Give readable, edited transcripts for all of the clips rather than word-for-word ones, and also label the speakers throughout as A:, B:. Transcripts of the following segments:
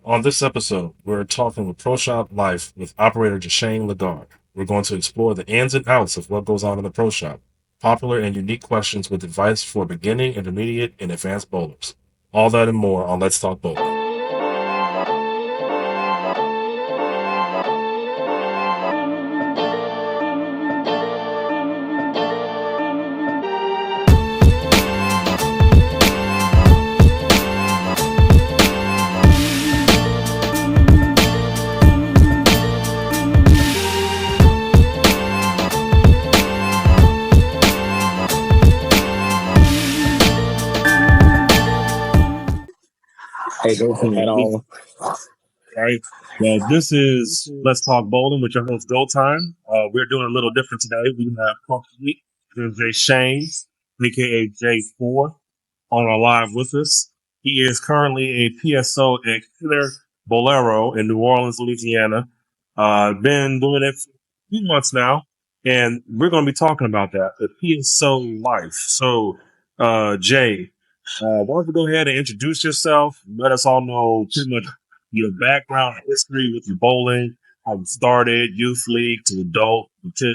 A: On this episode, we're talking with ProShop Life with operator Jashane Lagarde. We're going to explore the ins and outs of what goes on in the Pro Shop, popular and unique questions with advice for beginning, intermediate, and advanced bowlers. All that and more on Let's Talk Bowling.
B: Hey, Jason, at all.
A: Right. Well, this is Let's Talk Bowling with your host Go Time. We're doing a little different today. We have Coach Jay Shane, aka J4, on our live with us. He is currently a PSO at Killer Bowlero in New Orleans, Louisiana. Been doing it for a few months now, and we're going to be talking about that, the PSO life. So, Jay, why don't you go ahead and introduce yourself? Let us all know pretty much your background, history with your bowling, how you started, youth league to adult, to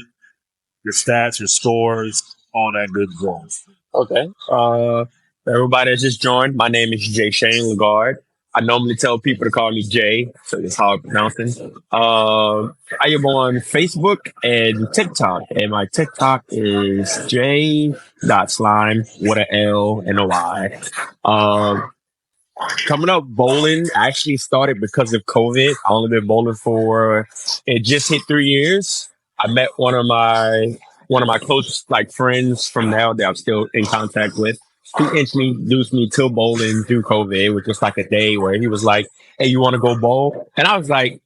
A: your stats, your scores, all that good jazz.
B: Okay. Everybody that just joined, my name is Jashane Lagarde. I normally tell people to call me Jay, so it's how I pronounce it. I am on Facebook and TikTok, and my TikTok is J.slime with an L and a Y. Coming up, bowling actually started because of COVID. I only been bowling for it just hit 3 years. I met one of my close friends from now that I'm still in contact with. He introduced me to bowling through COVID. It was just like a day where he was like, "Hey, you want to go bowl?" And I was like,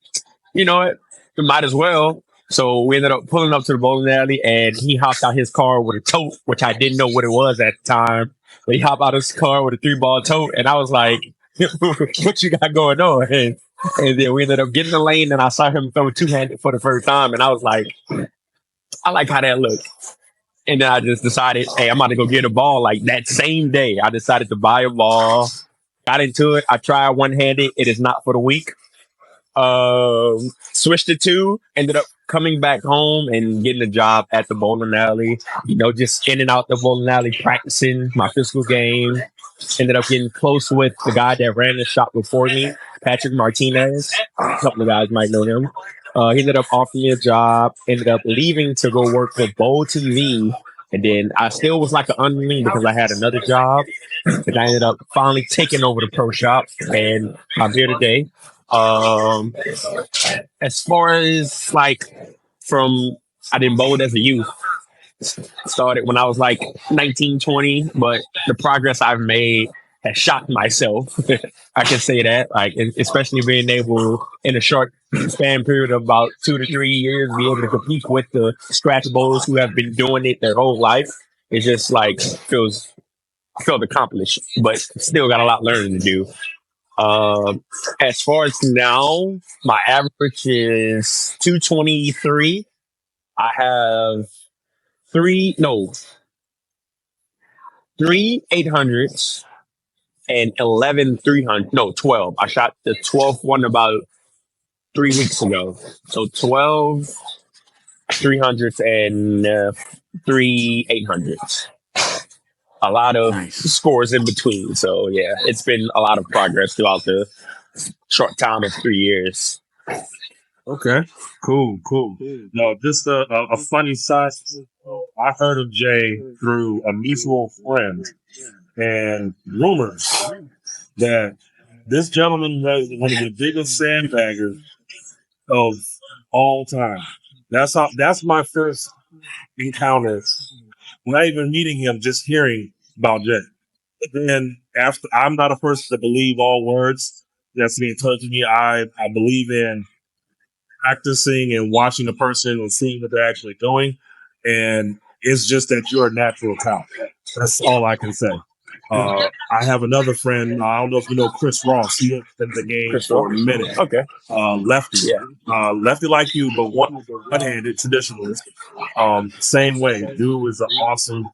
B: "You know what? We might as well." So we ended up pulling up to the bowling alley, and he hopped out his car with a tote, which I didn't know what it was at the time. But he hopped out his car with a 3-ball tote, and I was like, "What you got going on?" And then we ended up getting the lane, and I saw him throw two-handed for the first time, and I was like, "I like how that looked." And then I just decided, hey, I'm about to go get a ball. Like that same day, I decided to buy a ball. Got into it. I tried one-handed. It is not for the weak. Switched it to, ended up coming back home and getting a job at the bowling alley. Just in and out the bowling alley, practicing my physical game. Ended up getting close with the guy that ran the shop before me, Patrick Martinez. A couple of guys might know him. He ended up offering me a job, ended up leaving to go work for Bowl TV. And then I still was like an underling because I had another job. And I ended up finally taking over the pro shop. And I'm here today. As far as from, I didn't bowl as a youth. Started when I was like 19, 20, but the progress I've made has shocked myself. I can say that, especially being able in a short span period of about 2 to 3 years, be able to compete with the scratch bowlers who have been doing it their whole life. It just felt accomplished, but still got a lot learning to do. As far as now, my average is 223. I have three 800s and 11 300. No, 12. I shot the 12th one about 3 weeks ago. So 12 300s and three 800s. A lot of scores in between. So yeah, it's been a lot of progress throughout the short time of 3 years.
A: Okay, cool. No, just a funny side. I heard of Jay through a mutual friend and rumors that this gentleman is one of the biggest sandbaggers of all time. That's my first encounter. Not even meeting him, just hearing about Jay. Then after, I'm not a person to believe all words that's being told to me. I believe in practicing and watching the person and seeing what they're actually doing. And it's just that you're a natural talent. That's all I can say. I have another friend. I don't know if you know Chris Ross. He has been in the game
B: Chris
A: for a
B: Ross?
A: minute.
B: Okay.
A: Lefty.
B: Yeah.
A: Lefty like you, but one-handed traditionalist. Same way. Dude was an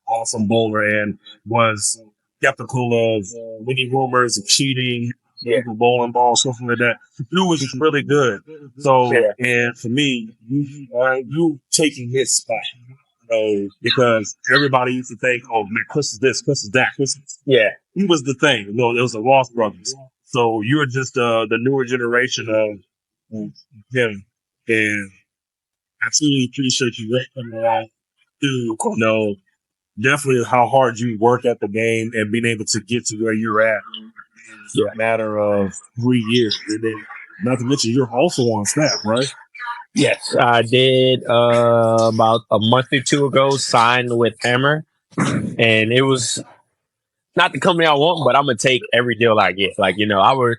A: awesome bowler and was skeptical of many rumors of cheating people bowling balls, something like that. It was really good. So,
B: Yeah.
A: and for me, you taking his spot, because everybody used to think, oh man, Chris is this, Chris is that, Chris.
B: Yeah.
A: He was the thing. It was the Ross brothers. So you're just the newer generation of him, and I truly appreciate you coming along to definitely how hard you work at the game and being able to get to where you're at in a matter of 3 years. And then, not to mention, you're also on staff, right?
B: Yes, I did about a month or two ago signed with Hammer, and it was not the company I want, but I'm gonna take every deal I get. Like, I would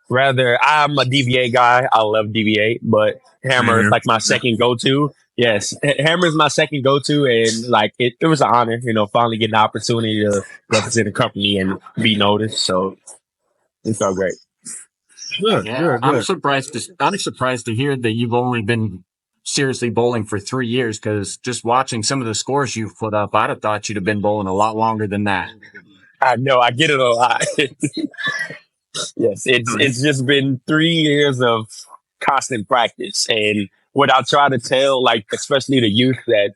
B: rather. I'm a DBA guy. I love DBA, but
A: Same
B: Hammer is
A: here.
B: like my second go-to. Yes, Hammer is my second go-to, and like it was an honor, finally getting the opportunity to represent the company and be noticed. So it felt great.
A: Good,
C: Yeah,
A: good,
C: I'm
A: good.
C: surprised to hear that you've only been seriously bowling for 3 years. Because just watching some of the scores you've put up, I'd have thought you'd have been bowling a lot longer than that.
B: I know I get it a lot. Yes, it's just been 3 years of constant practice, and what I try to tell, like especially the youth that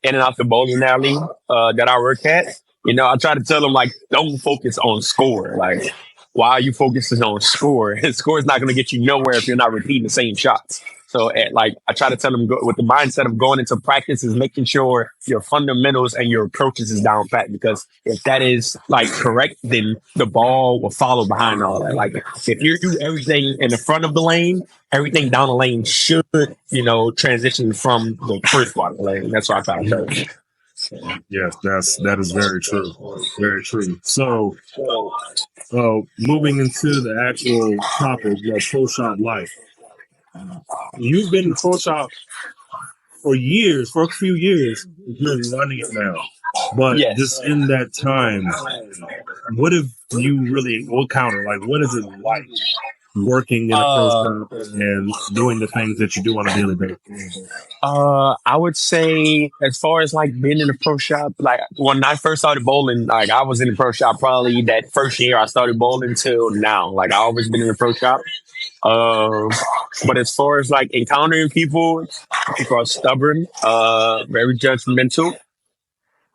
B: in and out the bowling alley that I work at, I try to tell them like, don't focus on score. Like, why are you focusing on score? Score is not going to get you nowhere if you're not repeating the same shots. So, like, I try to tell them with the mindset of going into practice is making sure your fundamentals and your approaches is down pat. Because if that is like correct, then the ball will follow behind all that. Like, if you do everything in the front of the lane, everything down the lane should, transition from the first part of the lane. That's what I found.
A: Yes, that is very true. Very true. So, moving into the actual topic, ProShop life. You've been in ProShop for years, for a few years. You're running it now, but
B: Yes.
A: just in that time, what have you really? What counter? Like, what is it like working in a ProShop and doing the things that you do on a daily basis?
B: I would say as far as like being in the pro shop, like when I first started bowling, like I was in the pro shop probably that first year I started bowling till now. Like I always been in the pro shop. But as far as like encountering people are stubborn, very judgmental.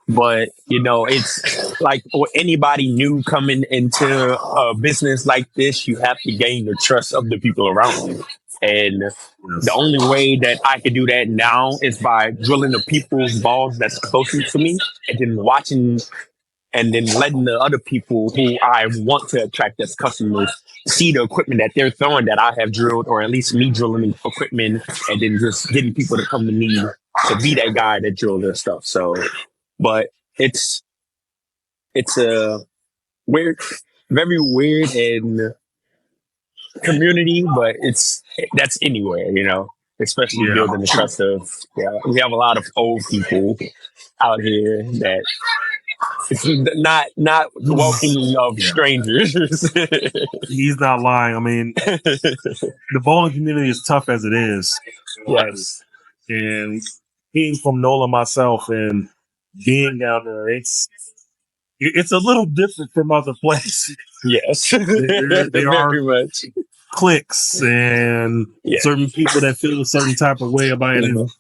B: But it's like for anybody new coming into a business like this, you have to gain the trust of the people around you. And the only way that I can do that now is by drilling the people's balls that's closest to me, and then watching and then letting the other people who I want to attract as customers see the equipment that they're throwing that I have drilled, or at least me drilling equipment, and then just getting people to come to me to be that guy that drilled their stuff. So, but it's a weird, very weird and community, but that's anywhere, especially building the trust of. Yeah, we have a lot of old people out here that it's not welcoming of strangers.
A: He's not lying. I mean, the bowling community is tough as it is.
B: Yes.
A: And being from NOLA myself and being down there, it's a little different from other places.
B: Yes.
A: They are
B: very much
A: cliques and certain people that feel a certain type of way about it.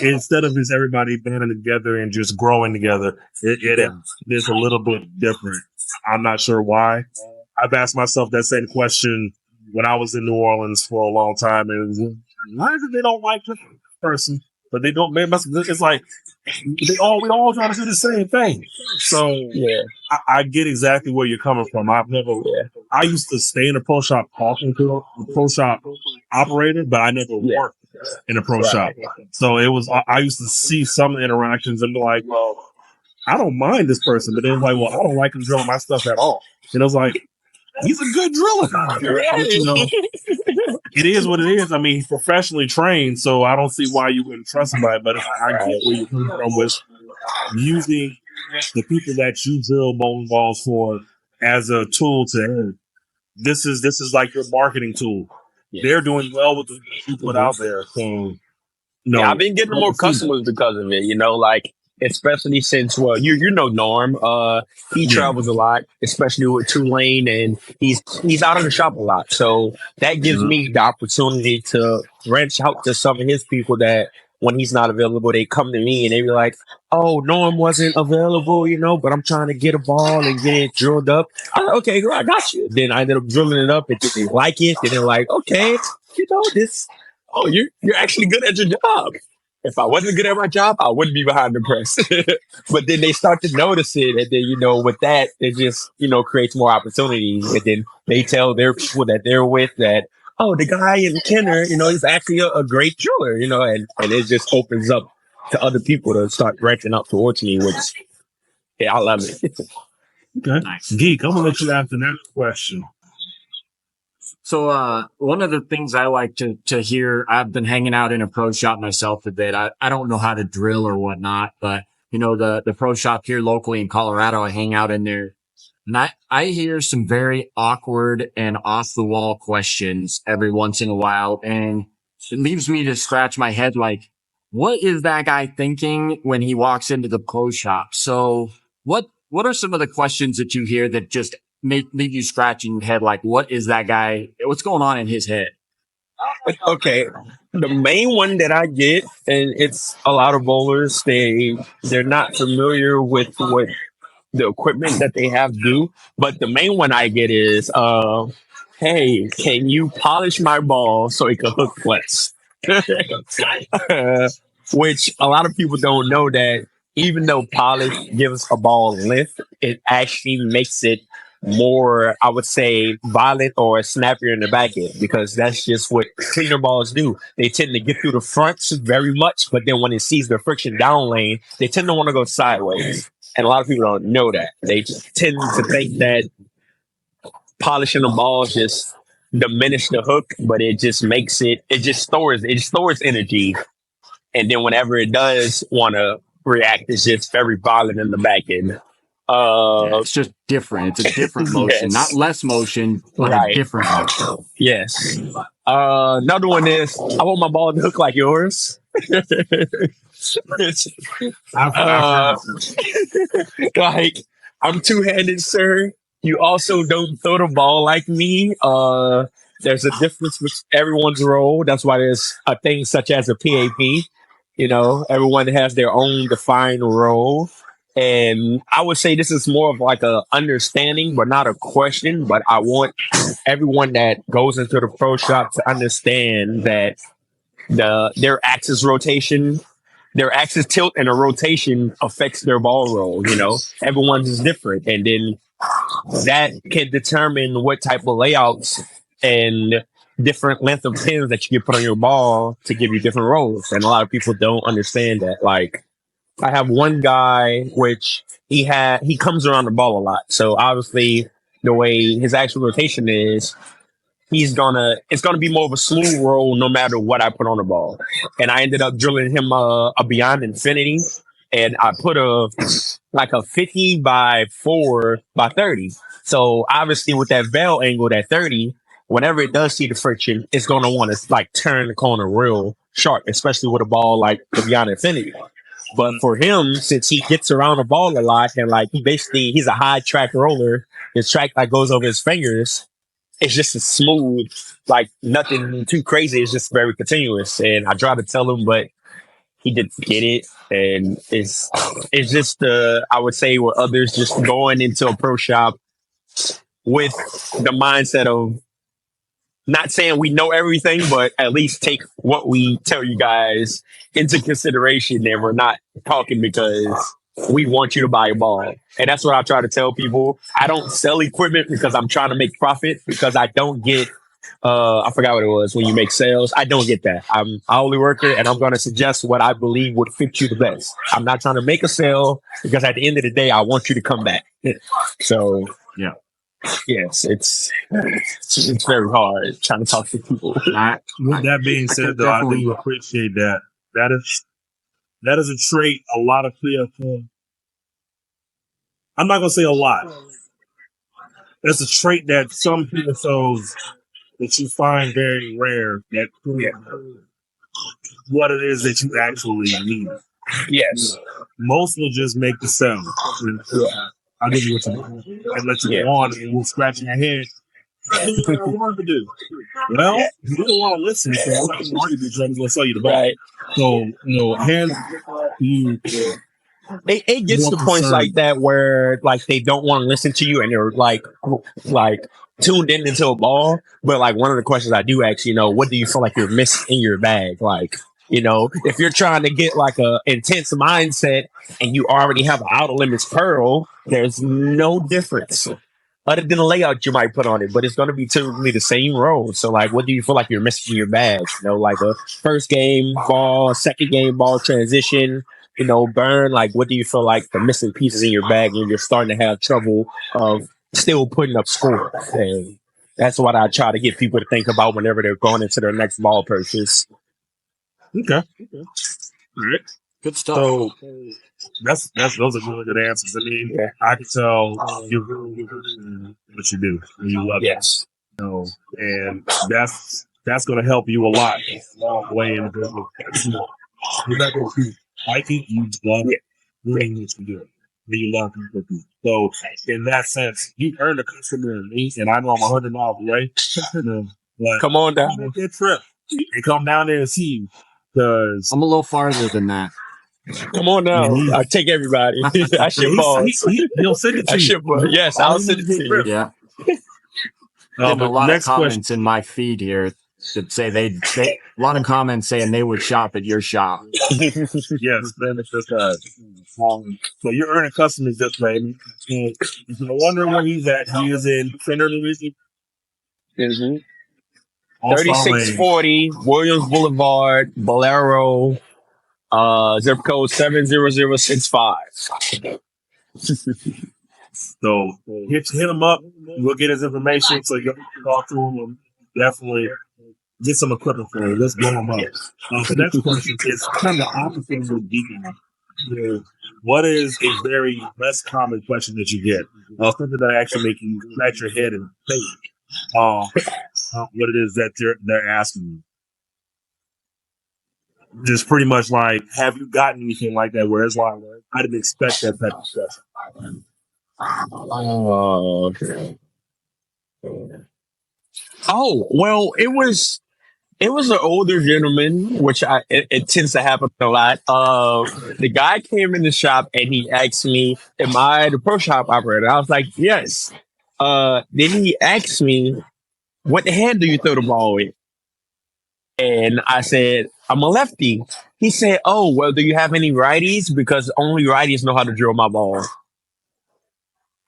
A: Instead of just everybody banding together and just growing together, it is a little bit different. I'm not sure why. I've asked myself that same question when I was in New Orleans for a long time, and why is it they don't like this person? But they don't. It's like we all trying to do the same thing. So I get exactly where you're coming from. I used to stay in a pro shop talking to a pro shop operator, but I never worked in a pro shop. So it was. I used to see some interactions and be like, well, I don't mind this person, but then like, well, I don't like him drilling my stuff at all. And I was like, he's a good driller. It is what it is. I mean, he's professionally trained, so I don't see why you wouldn't trust somebody. But I get where you're coming from with using the people that you drill bowling balls for as a tool to. This is like your marketing tool. They're doing well with the you put out there. So
B: I've been getting more customers because of it. Like especially since, well, you know Norm. He
A: Yeah.
B: travels a lot, especially with Tulane, and he's out of the shop a lot. So that gives
A: Mhm.
B: me the opportunity to branch out to some of his people that when he's not available, they come to me and they be like, "Oh, Norm wasn't available, but I'm trying to get a ball and get it drilled up." I'm like, okay, girl, I got you. Then I ended up drilling it up, and they like it, and they're like, "Okay, this. Oh, you're actually good at your job." If I wasn't good at my job, I wouldn't be behind the press. But then they start to notice it, and then with that, it just creates more opportunities, and then they tell their people that they're with that, oh, the guy in Kenner, is actually a great driller, and it just opens up to other people to start branching out towards me, which I love it.
A: Okay.
C: Nice.
A: Geek, I'm gonna let you ask the next question.
C: So, one of the things I like to hear, I've been hanging out in a pro shop myself a bit. I don't know how to drill or whatnot, but the pro shop here locally in Colorado, I hang out in there. And I hear some very awkward and off the wall questions every once in a while. And it leaves me to scratch my head like, what is that guy thinking when he walks into the pro shop? So what are some of the questions that you hear that just leave you scratching your head? Like, what is that guy? What's going on in his head?
B: Okay, the main one that I get, and it's a lot of bowlers, they're not familiar with what the equipment that they have do. But the main one I get is, hey, can you polish my ball so it can hook flex? Which a lot of people don't know that even though polish gives a ball lift, it actually makes it more, I would say, violent or snappier in the back end because that's just what cleaner balls do. They tend to get through the fronts very much, but then when it sees the friction down lane, they tend to want to go sideways. And a lot of people don't know that. They tend to think that polishing the ball just diminish the hook, but it just makes it stores energy. And then whenever it does want to react, it's just very violent in the back end.
C: Yeah,
B: Uh,
C: it's just different. It's a different motion, not
B: yes,
C: less motion, but a
B: right.
C: different motion.
B: Yes. Another one is I want my ball to hook like yours.
A: I've heard
B: uh, like I'm two-handed, sir. You also don't throw the ball like me. There's a difference with everyone's role. That's why there's a thing such as a PAP. Everyone has their own defined role. And I would say this is more of like a understanding, but not a question. But I want everyone that goes into the pro shop to understand that their axis rotation, their axis tilt and a rotation affects their ball roll. Everyone's is different, and then that can determine what type of layouts and different length of pins that you can put on your ball to give you different rolls. And a lot of people don't understand that. Like I have one guy which he comes around the ball a lot, so obviously the way his actual rotation is, it's gonna be more of a smooth roll no matter what I put on the ball. And I ended up drilling him a Beyond Infinity, and I put a 50 by 4 by 30. So obviously with that veil angle at 30, whenever it does see the friction, it's gonna want to like turn the corner real sharp, especially with a ball like the Beyond Infinity. But for him, since he gets around the ball a lot and like he's a high track roller, his track like goes over his fingers, it's just a smooth, like nothing too crazy. It's just very continuous. And I tried to tell him, but he didn't get it. And it's just I would say with others just going into a pro shop with the mindset of not saying we know everything, but at least take what we tell you guys into consideration. And we're not talking because we want you to buy a ball. And that's what I try to tell people. I don't sell equipment because I'm trying to make profit, because I don't get, I forgot what it was when you make sales. I don't get that. I'm an hourly worker and I'm going to suggest what I believe would fit you the best. I'm not trying to make a sale because at the end of the day, I want you to come back. So,
C: Yeah.
B: yes, it's very hard trying to talk to people.
A: With that being said, though, I do appreciate that. That is a trait a lot of PFL. I'm not gonna say a lot. That's a trait that some PSOs that you find very rare that prove what it is that you actually need.
B: Yes.
A: Most will just make the sell. I'll give you what you want and let you go on, and we'll scratch your head. That's what I wanted to do. Well, you don't want to listen, so I'm not going to argue with you. I'm going to sell you the ball.
B: Right.
A: So, hands you.
B: It gets
A: More
B: to points
A: concerned.
B: like that where like they don't want to listen to you and they're like tuned in into a ball. But like one of the questions I do ask, what do you feel like you're missing in your bag? Like, if you're trying to get like a intense mindset and you already have an outer limits pearl, there's no difference. Other than the layout you might put on it, but it's going to be typically the same role. So, like, what do you feel like you're missing in your bag? Like a first game ball, second game ball transition, burn. Like, what do you feel like the missing pieces in your bag and you're starting to have trouble of still putting up scores? And that's what I try to get people to think about whenever they're going into their next ball purchase.
A: Okay. All right.
C: Good stuff.
A: So those are really good answers. I mean, I can tell you're really good at what you do and you love it. And that's going to help you a lot along the way in the business. You're not going to like it, you love it. Doing what you do. You love it. So in that sense, you earned a customer in me, and I know I'm 100 miles away.
B: Come on down.
A: Make that trip and come down there and see you. Because
C: I'm a little farther than that.
B: Come on now. I take everybody. I ship balls.
A: He'll send it to you.
B: Yes, I'll send it to you.
C: Yeah. Getting a lot of comments in my feed here that say they a lot of comments saying they would shop at your shop.
A: Yes, then it's just so you're earning customers this way. And if you're wondering where he's at, he is in Center Division.
B: 3640 Williams Boulevard, Bowlero, zip code 70065.
A: So hit him up. We'll get his information so you can talk to him and definitely get some equipment for him. Let's blow him up. The next question is kind of the opposite of the deep. What is a very less common question that you get? Something that actually make you scratch your head and think what it is that they're asking you. Just pretty much like, have you gotten anything like that where it's like, I didn't expect that type of stuff?
B: Oh, well, it was an older gentleman, which it tends to happen a lot. The guy came in the shop and he asked me, "Am I the ProShop operator?" I was like, "Yes." Then he asked me, "What hand do you throw the ball with?" And I said, "I'm a lefty." He said, "Oh, well, do you have any righties? Because only righties know how to drill my ball."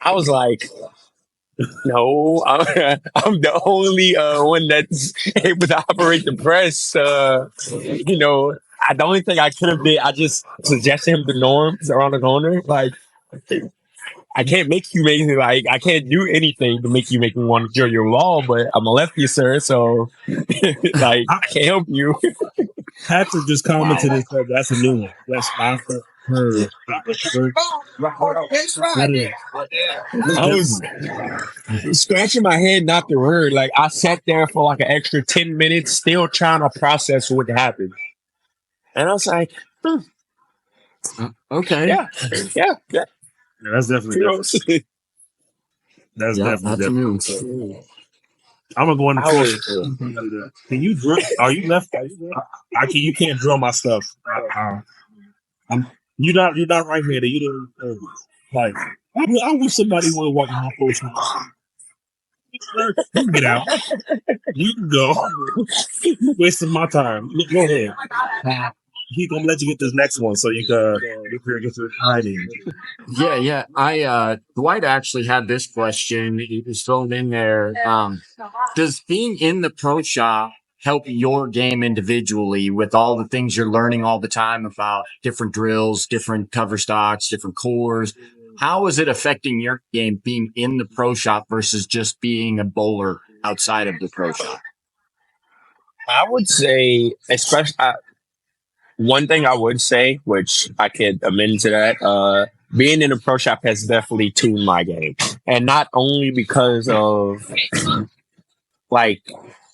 B: I was like, "No, I'm the only one that's able to operate the press." The only thing I could have did, I just suggested him the norms around the corner. Like, I can't make you make like I can't do anything to make you make me want to drill your ball, but I'm a lefty, sir. So like I can't help you.
A: Patrick just commented and said that's a new one. That's after her.
B: I was scratching my head not the word. Like I sat there for like an extra 10 minutes still trying to process what happened. And I was like,
C: okay.
B: Yeah,
A: that's definitely different. That's definitely different. I'm gonna go in the Can you drill? Are you left? You can't drill my stuff. You're not right here. You don't like. I wish somebody would walk in my post. You can get out. You can go. You're wasting my time. Go ahead. He's gonna let you get this next one so you can get to hiding.
C: Yeah. Dwight actually had this question. He was thrown in there. Does being in the pro shop help your game individually with all the things you're learning all the time about different drills, different cover stocks, different cores? How is it affecting your game being in the pro shop versus just being a bowler outside of the pro shop?
B: I would say, especially one thing I would say, which I could amend to that, being in a pro shop has definitely tuned my game. And not only because of like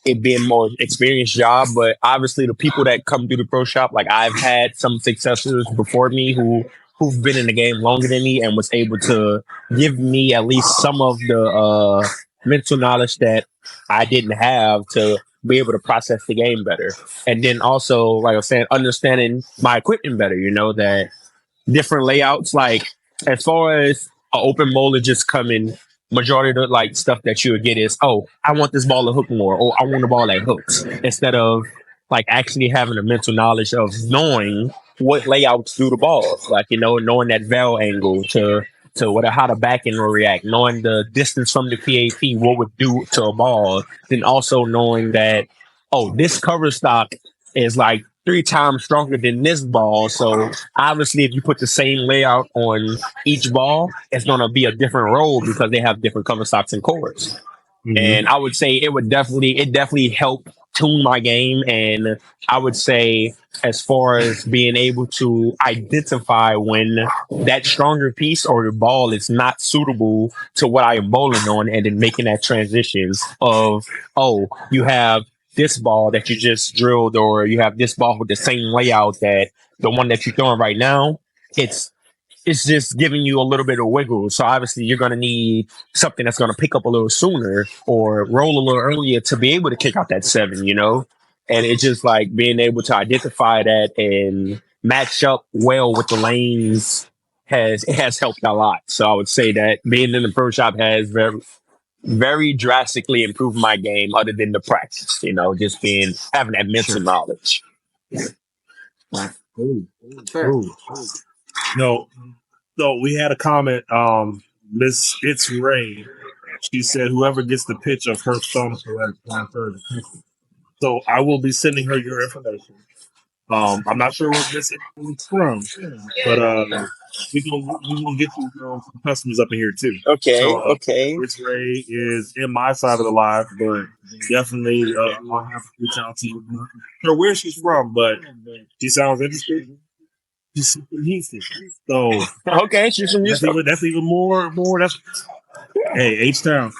B: it being more experienced job. But obviously, the people that come through the pro shop, like I've had some successors before me who've been in the game longer than me and was able to give me at least some of the mental knowledge that I didn't have to be able to process the game better. And then also, like I was saying, understanding my equipment better. You know that different layouts. Like as far as an open bowler just coming, majority of the like stuff that you would get is, oh, I want this ball to hook more, or I want a ball that hooks, instead of like actually having the mental knowledge of knowing what layouts do the balls, like knowing that valve angle to what how the back end will react, knowing the distance from the PAP, what would do to a ball, then also knowing that, oh, this cover stock is like 3 times stronger than this ball. So obviously, if you put the same layout on each ball, it's going to be a different roll because they have different cover stocks and cores. And I would say it definitely helped tune my game. And I would say, as far as being able to identify when that stronger piece or the ball is not suitable to what I am bowling on, and then making that transition of, oh, you have this ball that you just drilled, or you have this ball with the same layout that the one that you're throwing right now. It's it's just giving you a little bit of wiggle. So obviously you're going to need something that's going to pick up a little sooner or roll a little earlier to be able to kick out that 7. And it's just like being able to identify that and match up well with the lanes has helped a lot. So I would say that being in the pro shop has very drastically improved my game, other than the practice, just having that mental knowledge.
A: Cool. Cool. No, so we had a comment. Miss It's Ray. She said, "Whoever gets the pitch of her thumb correct, her the pitch." So I will be sending her your information. I'm not sure where this is from, but we gonna get you some customers up in here too.
B: Okay,
A: So
B: okay.
A: Rich Ray is in my side of the live, but definitely I'll have to reach out to you. I'm not sure where she's from, but she sounds interesting. She's super Houston, so
B: Okay, she's from Houston.
A: that's even more. That's hey H Town.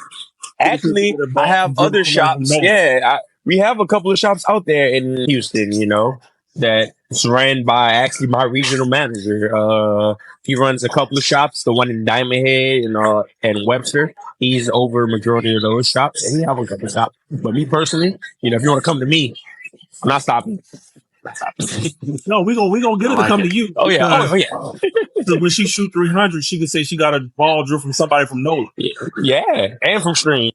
B: Actually, I have other shops. Yeah, we have a couple of shops out there in Houston, that's ran by actually my regional manager. He runs a couple of shops, the one in Diamond Head and Webster. He's over majority of those shops, and we have a couple of shops. But me personally, if you want to come to me, I'm not stopping.
A: No, we gonna get her to come to you.
B: Oh yeah,
A: So when she shoot 300, she can say she got a ball drill from somebody from NOLA.
B: Yeah, and from Stream.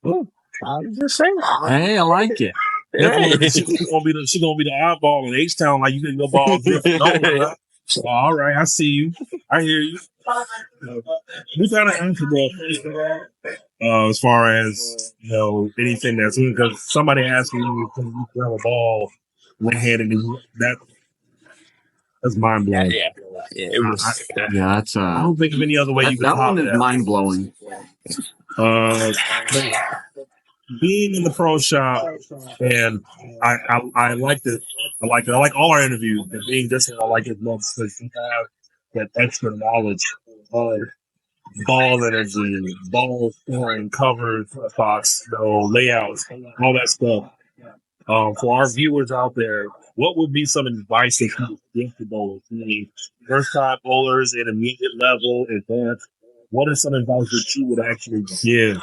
B: I'm just saying.
C: Hey, I like it.
A: Yeah. She gonna be the oddball in H Town, like you get your ball drill from NOLA. Oh, all right, I see you. I hear you. We kind of answered that as far as anything that's because somebody asked me can you throw a ball one-handed, that's mind blowing.
B: Yeah, it was.
C: That's
A: I don't think of any other way you could
C: that
A: top
C: one is mind blowing.
A: Being in the pro shop, and I like it. I like all our interviews, and being this one, I like it most because you have that extra knowledge of ball energy, ball scoring, covers, spots, layouts, all that stuff. For our viewers out there, what would be some advice that you would give to bowlers? First time bowlers, intermediate level, advanced. What is some advice that you would actually give?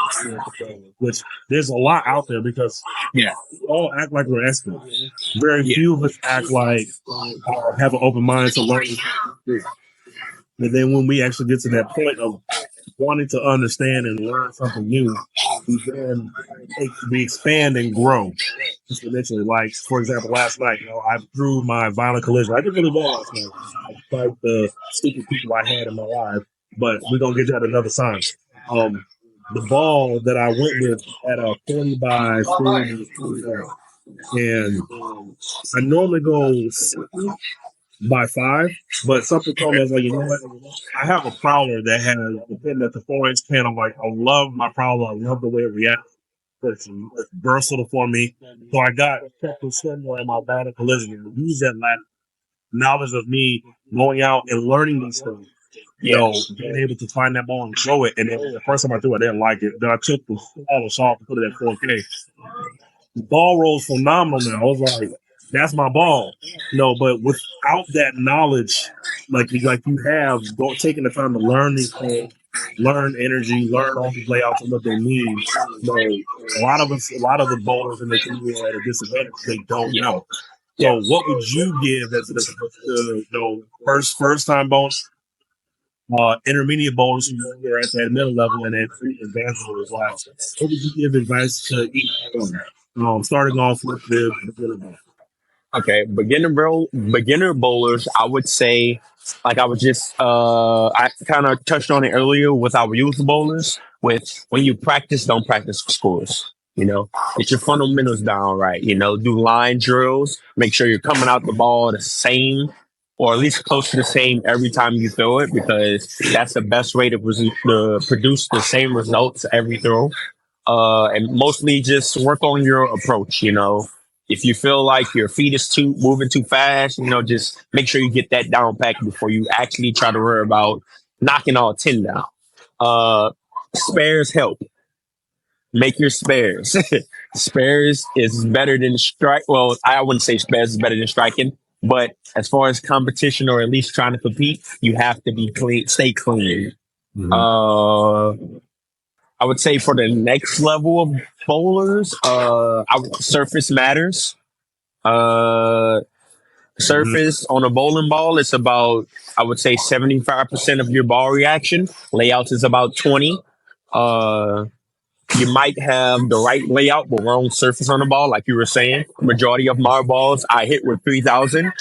A: Which there's a lot out there because we all act like we're experts. Very few of us act like have an open mind to learn. And then when we actually get to that point of wanting to understand and learn something new, we expand and grow exponentially. Like, for example, last night, I threw my violent collision. I did really well last night, despite the stupid people I had in my life. But we're gonna get that another time. The ball that I went with had a 40 by 40, and I normally go 60 by 5, but something told me, I was like, you know what? I have a prowler that has the pin that's a 4-inch pin. I'm like, I love my prowler. I love the way it reacts. It's versatile for me. So I got Captain Swimmer in my battle collision and use that knowledge of me going out and learning these things. Being able to find that ball and throw it. And then the first time I threw it, I didn't like it. Then I took the polish off and put it at 4K. The ball rolls phenomenal now. I was like, that's my ball. No, but without that knowledge, like you have, taking the time to learn these things, learn energy, learn all these layouts and what they mean. A lot of the bowlers in the community are at a disadvantage. They don't know.
B: Yeah.
A: So, what would you give as first time bowlers, intermediate bowlers who are at that middle level, and then advanced bowlers? Like, what would you give advice to each one? Starting off with the beginner bowl.
B: Okay, beginner bowlers, I would say, like I was just I kind of touched on it earlier with our youth bowlers. With when you practice, don't practice for scores. You know, get your fundamentals down right. You know, do line drills. Make sure you're coming out the ball the same, or at least close to the same every time you throw it, because that's the best way to produce the same results every throw. And mostly just work on your approach. You know, if you feel like your feet is too moving too fast, you know, just make sure you get that down pack before you actually try to worry about knocking all 10 down. Spares help. Make your spares. Spares is better than strike. Well, I wouldn't say spares is better than striking, but as far as competition or at least trying to compete, you have to be clean, stay clean.
A: Mm-hmm.
B: I would say for the next level of bowlers, surface matters. Surface on a bowling ball, it's about, I would say, 75% of your ball reaction. Layouts is about 20. You might have the right layout but wrong surface on the ball, like you were saying. Majority of my balls I hit with 3,000,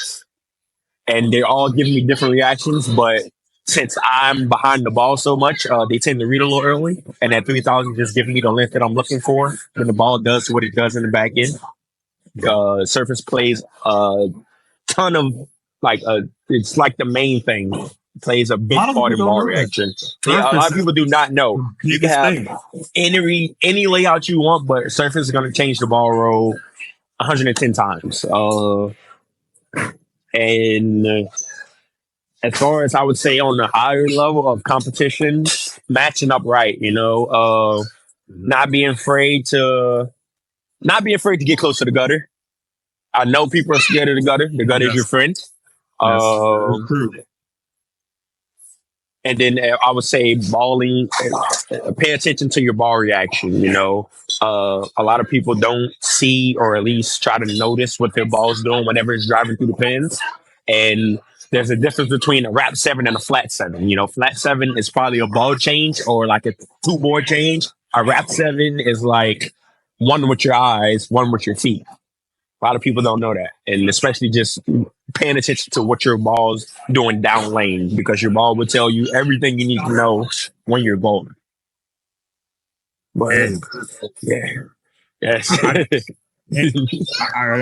B: and they're all giving me different reactions. But since I'm behind the ball so much, they tend to read a little early, and that 3,000 just giving me the length that I'm looking for. When the ball does what it does in the back end, surface plays ton of it's like the main thing. Plays a big part in ball reaction. A lot of people do not know. You can have any layout you want, but surface is going to change the ball roll 110 times. And as far as I would say on the higher level of competition, matching up right, you know, not being afraid to get close to the gutter. I know people are scared of the gutter. The gutter is your friend. And then I would say balling, pay attention to your ball reaction. You know, a lot of people don't see or at least try to notice what their ball's doing whenever it's driving through the pins. And there's a difference between a wrap 7 and a flat 7. You know, flat 7 is probably a ball change or like a 2-board change. A wrap 7 is like one with your eyes, one with your feet. A lot of people don't know that, and especially just paying attention to what your ball's doing down lane, because your ball will tell you everything you need to know when you're bowling. But yeah, yes.
A: I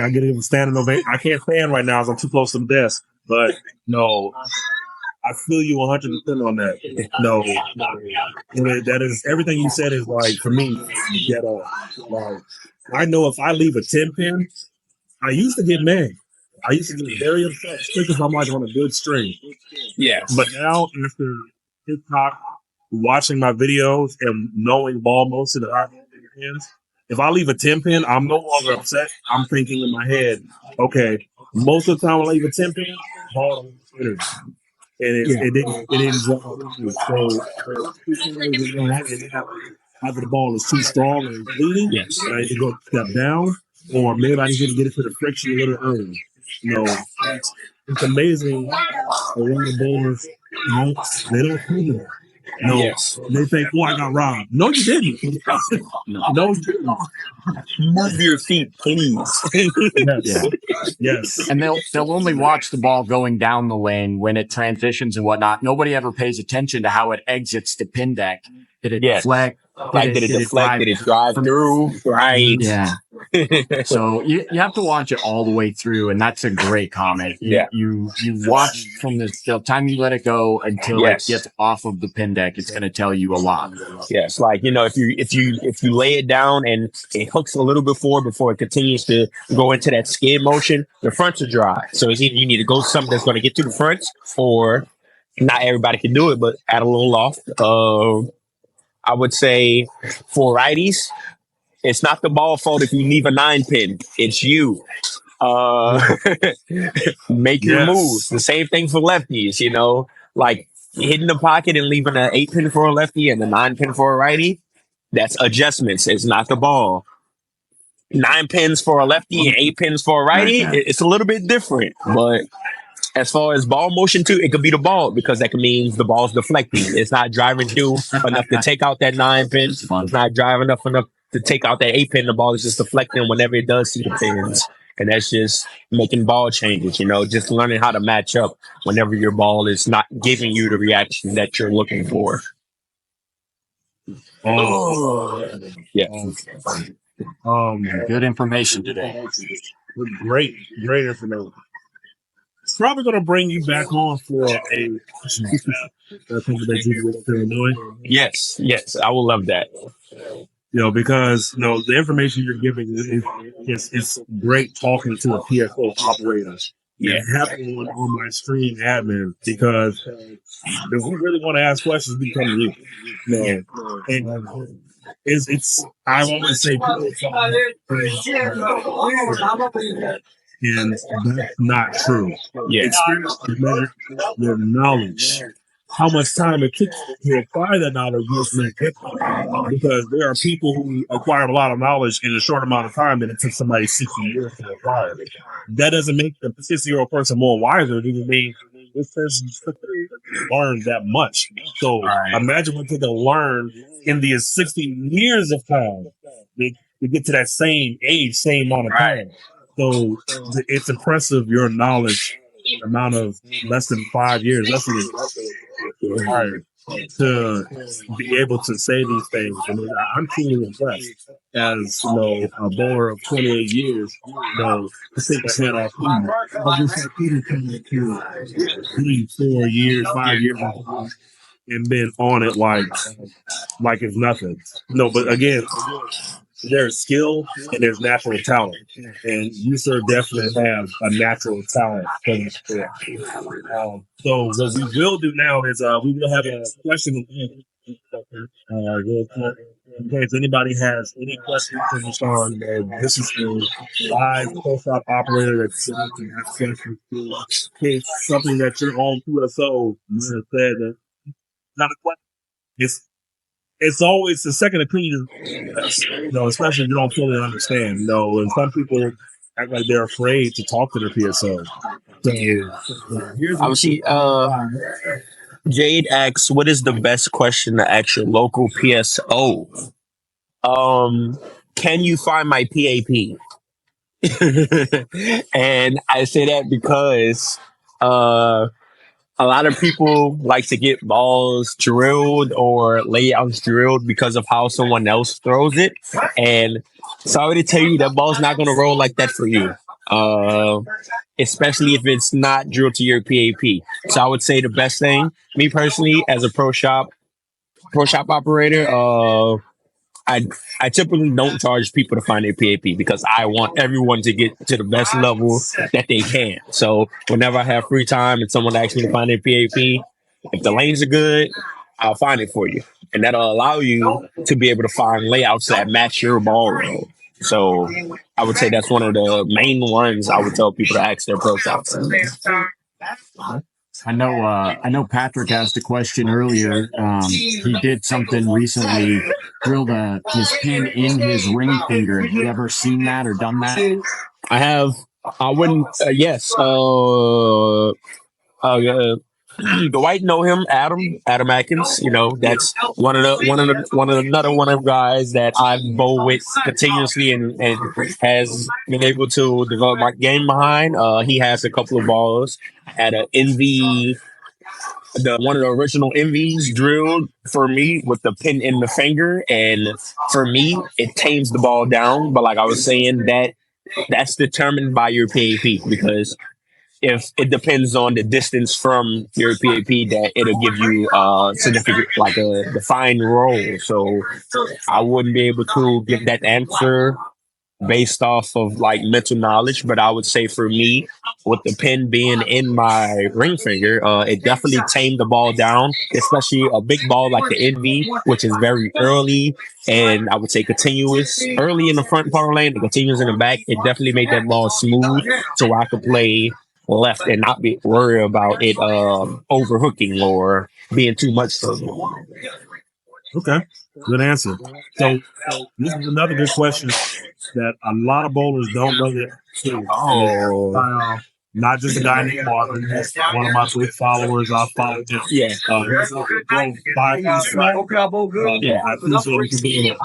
A: get a standing ovation. I can't stand right now as I'm too close to the desk, but no, I feel you 100% on that. No, that is everything you said is like for me. Get off. Like I know if I leave a 10 pin. I used to get mad. I used to get very upset, because I'm like on a good string.
B: Yeah.
A: But now, after TikTok, watching my videos and knowing ball motion that I have in your hands, if I leave a 10 pin, I'm no longer upset. I'm thinking in my head, okay, most of the time when I leave a 10 pin, ball don't energy. And it didn't drop. So, either the ball is too strong and bleeding, and I need to go step down, or maybe I need to get it to the friction a little early. You know, it's amazing. A lot of bowlers, they don't think that. No, they think, "Oh, I got robbed." No, you didn't. No, you didn't.
B: Move your feet, please.
A: Yes.
C: And they'll only watch the ball going down the lane when it transitions and whatnot. Nobody ever pays attention to how it exits the pin deck. Did it deflect?
B: Did it deflect? Did it drive through? Right.
C: Yeah. So you have to watch it all the way through, and that's a great comment. You watch from the time you let it go until it gets off of the pin deck. It's going to tell you a lot.
B: Yes, like, you know, if you lay it down and it hooks a little bit forward before it continues to go into that skid motion, the fronts are dry. So it's either you need to go something that's going to get to the fronts, or not everybody can do it, but add a little loft. I would say for righties, It's not the ball fault if you leave a 9 pin. It's you. Uh, make your moves.
A: Yes.
B: The same thing for lefties. Like hitting the pocket and leaving an 8 pin for a lefty and a 9 pin for a righty. That's adjustments. It's not the ball. 9 pins for a lefty and 8 pins for a righty. It's a little bit different, but as far as ball motion too, it could be the ball because that means the ball's deflecting. It's not driving through enough to take out that 9 pin. It's not driving enough to take out that 8 pin. The ball is just deflecting whenever it does see the pins. And that's just making ball changes, just learning how to match up whenever your ball is not giving you the reaction that you're looking for. Yeah.
C: Good information today.
A: Great information. Probably going to bring you back on for a question. That's something that you would still doing.
B: Yes, I will love that.
A: Because the information you're giving is great talking to a PSO operator.
B: Yeah.
A: Having one on my screen admin because if we really want to ask questions, we come to you. And it's I always say and that's not true.
B: Yeah.
A: Experience is measured with knowledge. How much time it took to acquire that knowledge because there are people who acquire a lot of knowledge in a short amount of time than it took somebody 60 years to acquire it. That doesn't make the 60-year-old person more wiser. It doesn't mean this person learned that much. So imagine what they can learn in the 60 years of time to get to that same age, same amount of time. So it's impressive your knowledge amount of less than 5 years, less than required to be able to say these things. And I'm truly impressed as a bowler of 28 years, to take his head off. I just Peter coming to 3, 4 years, 5 years and been on it like it's nothing. But again, there's skill and there's natural talent, and you sir definitely have a natural talent for this sport. So what we will do now is we will have a question in case anybody has any questions for Jashane. This is a live ProShop operator that's questions. In case something that you're on QSO said that not a question. It's always a second opinion, especially if you don't fully understand. And some people act like they're afraid to talk to their PSO. So
B: Obviously, Jade asks, "What is the best question to ask your local PSO?" Can you find my PAP? And I say that because a lot of people like to get balls drilled or layouts drilled because of how someone else throws it. And sorry to tell you, that ball's not going to roll like that for you. Especially if it's not drilled to your PAP. So I would say the best thing, me personally, as a pro shop operator, I typically don't charge people to find their PAP because I want everyone to get to the best level that they can. So whenever I have free time and someone asks me to find their PAP, if the lanes are good, I'll find it for you. And that'll allow you to be able to find layouts that match your ball roll. So I would say that's one of the main ones I would tell people to ask their pro shops.
C: I know Patrick asked a question earlier. He did something recently, drilled his pin in his ring finger. Have you ever seen that or done that?
B: I have. I wouldn't. Yes. Dwight know him, Adam Atkins. That's one of the guys that I've bowled with continuously and has been able to develop my game behind. He has a couple of balls at an NV, one of the original NVs drilled for me with the pin in the finger, and for me, it tames the ball down. But like I was saying, that's determined by your PAP because if it depends on the distance from your PAP, that it'll give you significant, like a defined roll. So I wouldn't be able to give that answer based off of like mental knowledge, but I would say for me, with the pin being in my ring finger, it definitely tamed the ball down, especially a big ball like the NV, which is very early and I would say continuous. Early in the front part of the lane, and continuous in the back. It definitely made that ball smooth so I could play left and not be worried about it overhooking or being too much.
A: Okay, good answer. So this is another good question that a lot of bowlers don't know the answer to.
B: Oh,
A: Not just a guy named Marvin, one of my big followers. I follow him.
B: yeah.
A: He's grown 5 feet flat.
B: Yeah.
A: I appreciate you being here.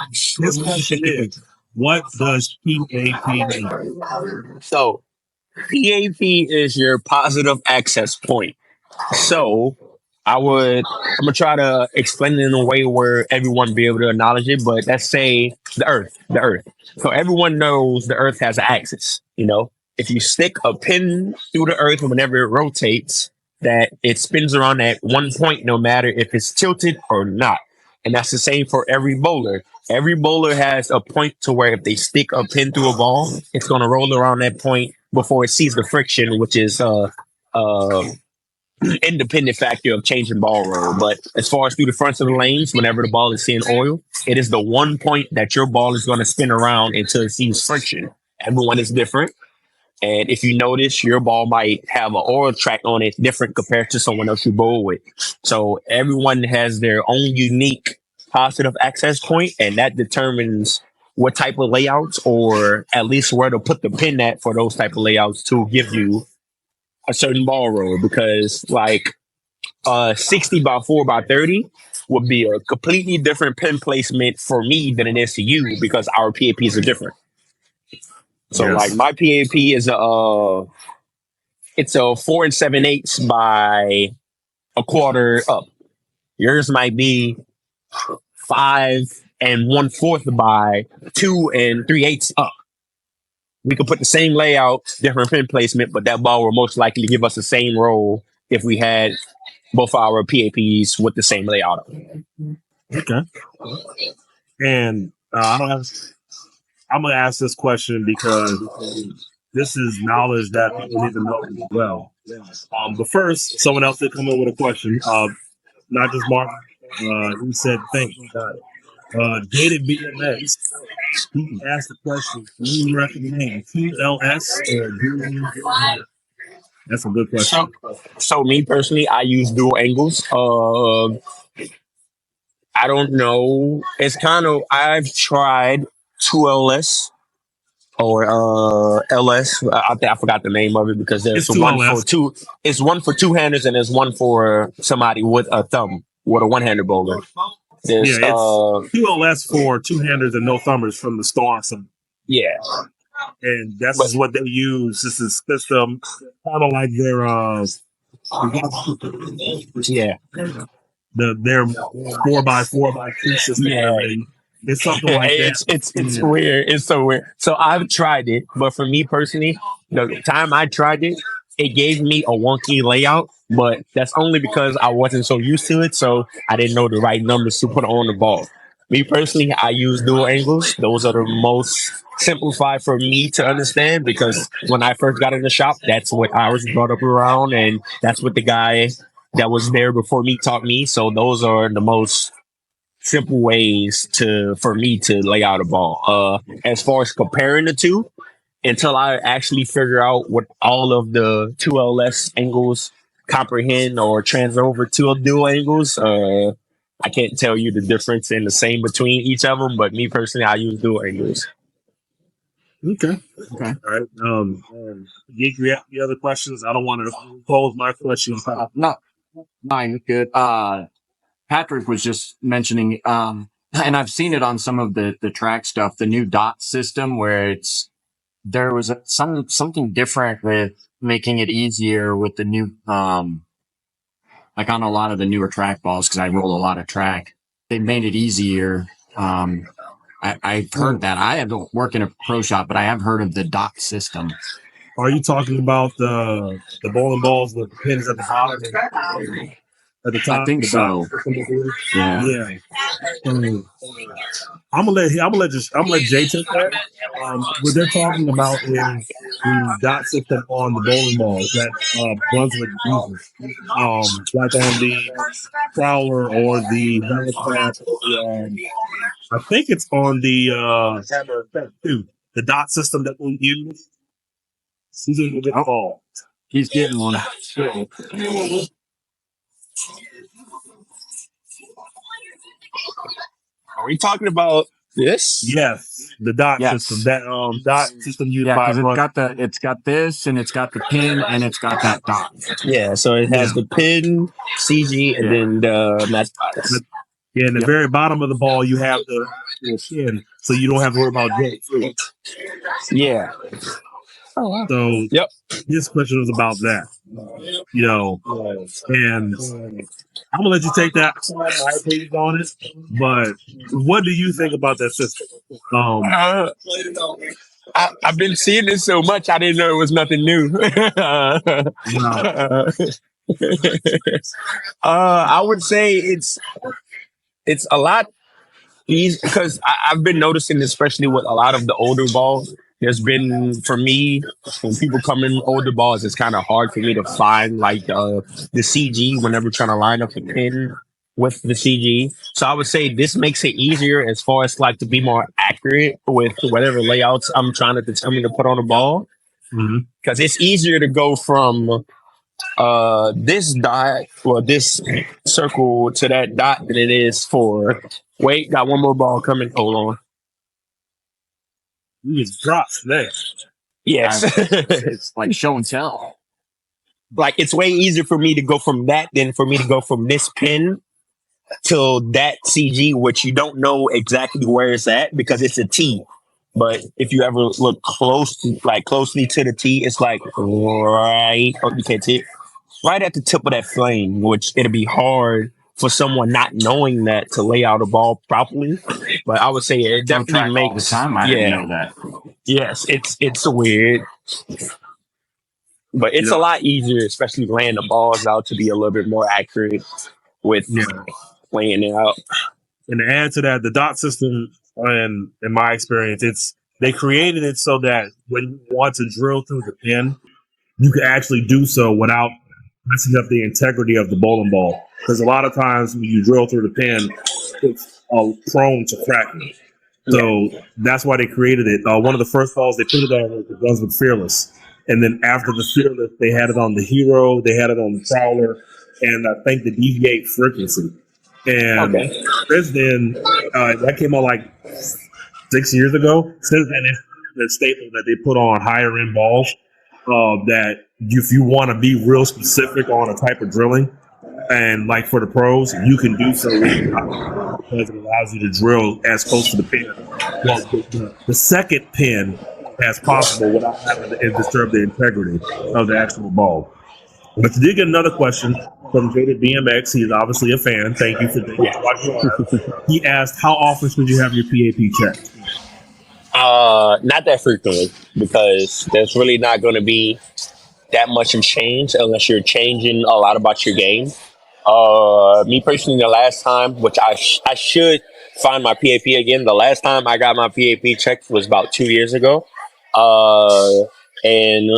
A: His question is, what does PAP mean?
B: So PAP is your positive access point. So I'm gonna try to explain it in a way where everyone be able to acknowledge it. But let's say the Earth. So everyone knows the Earth has an axis. You know, if you stick a pin through the Earth whenever it rotates, that it spins around at one point, no matter if it's tilted or not. And that's the same for every bowler. Every bowler has a point to where if they stick a pin through a ball, it's going to roll around that point before it sees the friction, which is uh, independent factor of changing ball roll. But as far as through the fronts of the lanes, whenever the ball is seeing oil, it is the one point that your ball is going to spin around until it sees friction. Everyone is different. And if you notice, your ball might have an oil track on it different compared to someone else you bowl with. So everyone has their own unique positive access point, and that determines what type of layouts or at least where to put the pin at for those type of layouts to give you a certain ball roll. Because like 60 by 4 by 30 would be a completely different pin placement for me than it is to you because our PAPs are different. So
A: Yes.
B: like my PAP is it's a 4 7/8 by a quarter up. Yours might be 5 1/4 by 2 3/8 up. We could put the same layout, different pin placement, but that ball will most likely give us the same roll if we had both our PAPs with the same layout.
A: Okay. And I don't have. I'm gonna ask this question because this is knowledge that people need to know as well. But first, someone else did come in with a question. Not just Mark. He said, "Thank you, God." Dated BMX. He asked the question, "Do you recommend QLS or dual?" That's a good question.
B: So me personally, I use dual angles. I don't know. It's kind of I've tried 2LS or LS. I think I forgot the name of it because there's
A: It's
B: one
A: 2LS.
B: for two. It's one for two-handers and there's one for somebody with a thumb, with a one-handed bowler. There's
A: Yeah, it's QLS for two-handers and no thumbers from the Star.
B: yeah,
A: And that's
B: but
A: just what they use. This is system, kind of like their
B: yeah,
A: their 4x4x2 system.
B: yeah.
A: It's something like that.
B: It's weird. It's so weird. So I've tried it, but for me personally, the time I tried it, it gave me a wonky layout. But that's only because I wasn't so used to it, so I didn't know the right numbers to put on the ball. Me personally, I use dual angles. Those are the most simplified for me to understand because when I first got in the shop, that's what I was brought up around, and that's what the guy that was there before me taught me. So those are the most simple ways for me to lay out a ball. As far as comparing the two, until I actually figure out what all of the 2LS angles comprehend or transfer over to a dual angles, I can't tell you the difference in the same between each of them. But me personally, I use dual angles.
A: Okay. All right. Geek, you have any other questions? I don't want to close my question.
C: No, mine good. Patrick was just mentioning, and I've seen it on some of the track stuff, the new dot system where there was something different with making it easier with the new, like on a lot of the newer track balls, cause I roll a lot of track. They made it easier. I've heard that. I don't work in a pro shop, but I have heard of the dot system.
A: Are you talking about the bowling balls with pins at the bottom? at the
C: I
A: top.
C: think
A: The dot
C: so.
A: system is here.
C: Yeah.
A: Yeah. I'm gonna let Jay take that. What they're talking about is the dot system on the bowling balls that Brunswick uses. Like on the Prowler or the Velocrat. I think it's on the Hammer Effect too. The dot system that we use. He's gonna get the ball.
C: He's getting one.
B: Are we talking about this?
A: Yes, the dot
C: Yes.
A: system. That dot system used
C: Yeah,
A: by
C: because it's got this, and it's got the pin, and it's got that dot.
B: Yeah, so it has the pin, CG, and then the match dots.
A: Yeah, in the very bottom of the ball, you have the pin, so you don't have to worry about drilling.
B: Yeah. Oh wow.
A: So
B: Yep.
A: His question was about that, and I'm gonna let you take that. My opinion on it, but what do you think about that system?
B: I've been seeing this so much, I didn't know it was nothing new. I would say it's a lot easy because I've been noticing, especially with a lot of the older balls. There's been, for me, when people come in older balls, it's kind of hard for me to find like the CG whenever trying to line up the pin with the CG. So I would say this makes it easier as far as like to be more accurate with whatever layouts I'm trying to determine to put on the ball. Because it's easier to go from this dot or this circle to that dot than it is for wait, got one more ball coming. Hold on.
A: You just dropped today.
B: Yes.
C: It's like show and tell.
B: Like it's way easier for me to go from that than for me to go from this pin to that CG, which you don't know exactly where it's at because it's a T. But if you ever look closely to the T, it's like right. Oh, you can't see it. Right at the tip of that flame, which it'll be hard for someone not knowing that to lay out a ball properly. But I would say it definitely makes.
C: The time I didn't know that.
B: Yes, it's weird, but it's a lot easier, especially laying the balls out to be a little bit more accurate with laying it out.
A: And to add to that, the dot system, and in my experience, they created it so that when you want to drill through the pin, you can actually do so without messing up the integrity of the bowling ball. Because a lot of times when you drill through the pin, it's prone to cracking. So that's why they created it. One of the first balls they put it on was the Brunswick Fearless. And then after the Fearless, they had it on the Hero, they had it on the Prowler, and I think the Deviate Frequency. And since then, that came out like 6 years ago. Since then, it's the staple that they put on higher end balls. That if you want to be real specific on a type of drilling, and like for the pros, you can do so because it allows you to drill as close to the pin, well, the second pin as possible without having to disturb the integrity of the actual ball. But you did get another question from Jaded BMX. He's obviously a fan. Thank you for watching. He asked, how often should you have your PAP checked?
B: Not that frequently because there's really not going to be that much of change unless you're changing a lot about your game. Me personally, the last time, which I should find my PAP again. The last time I got my PAP checked was about 2 years ago. And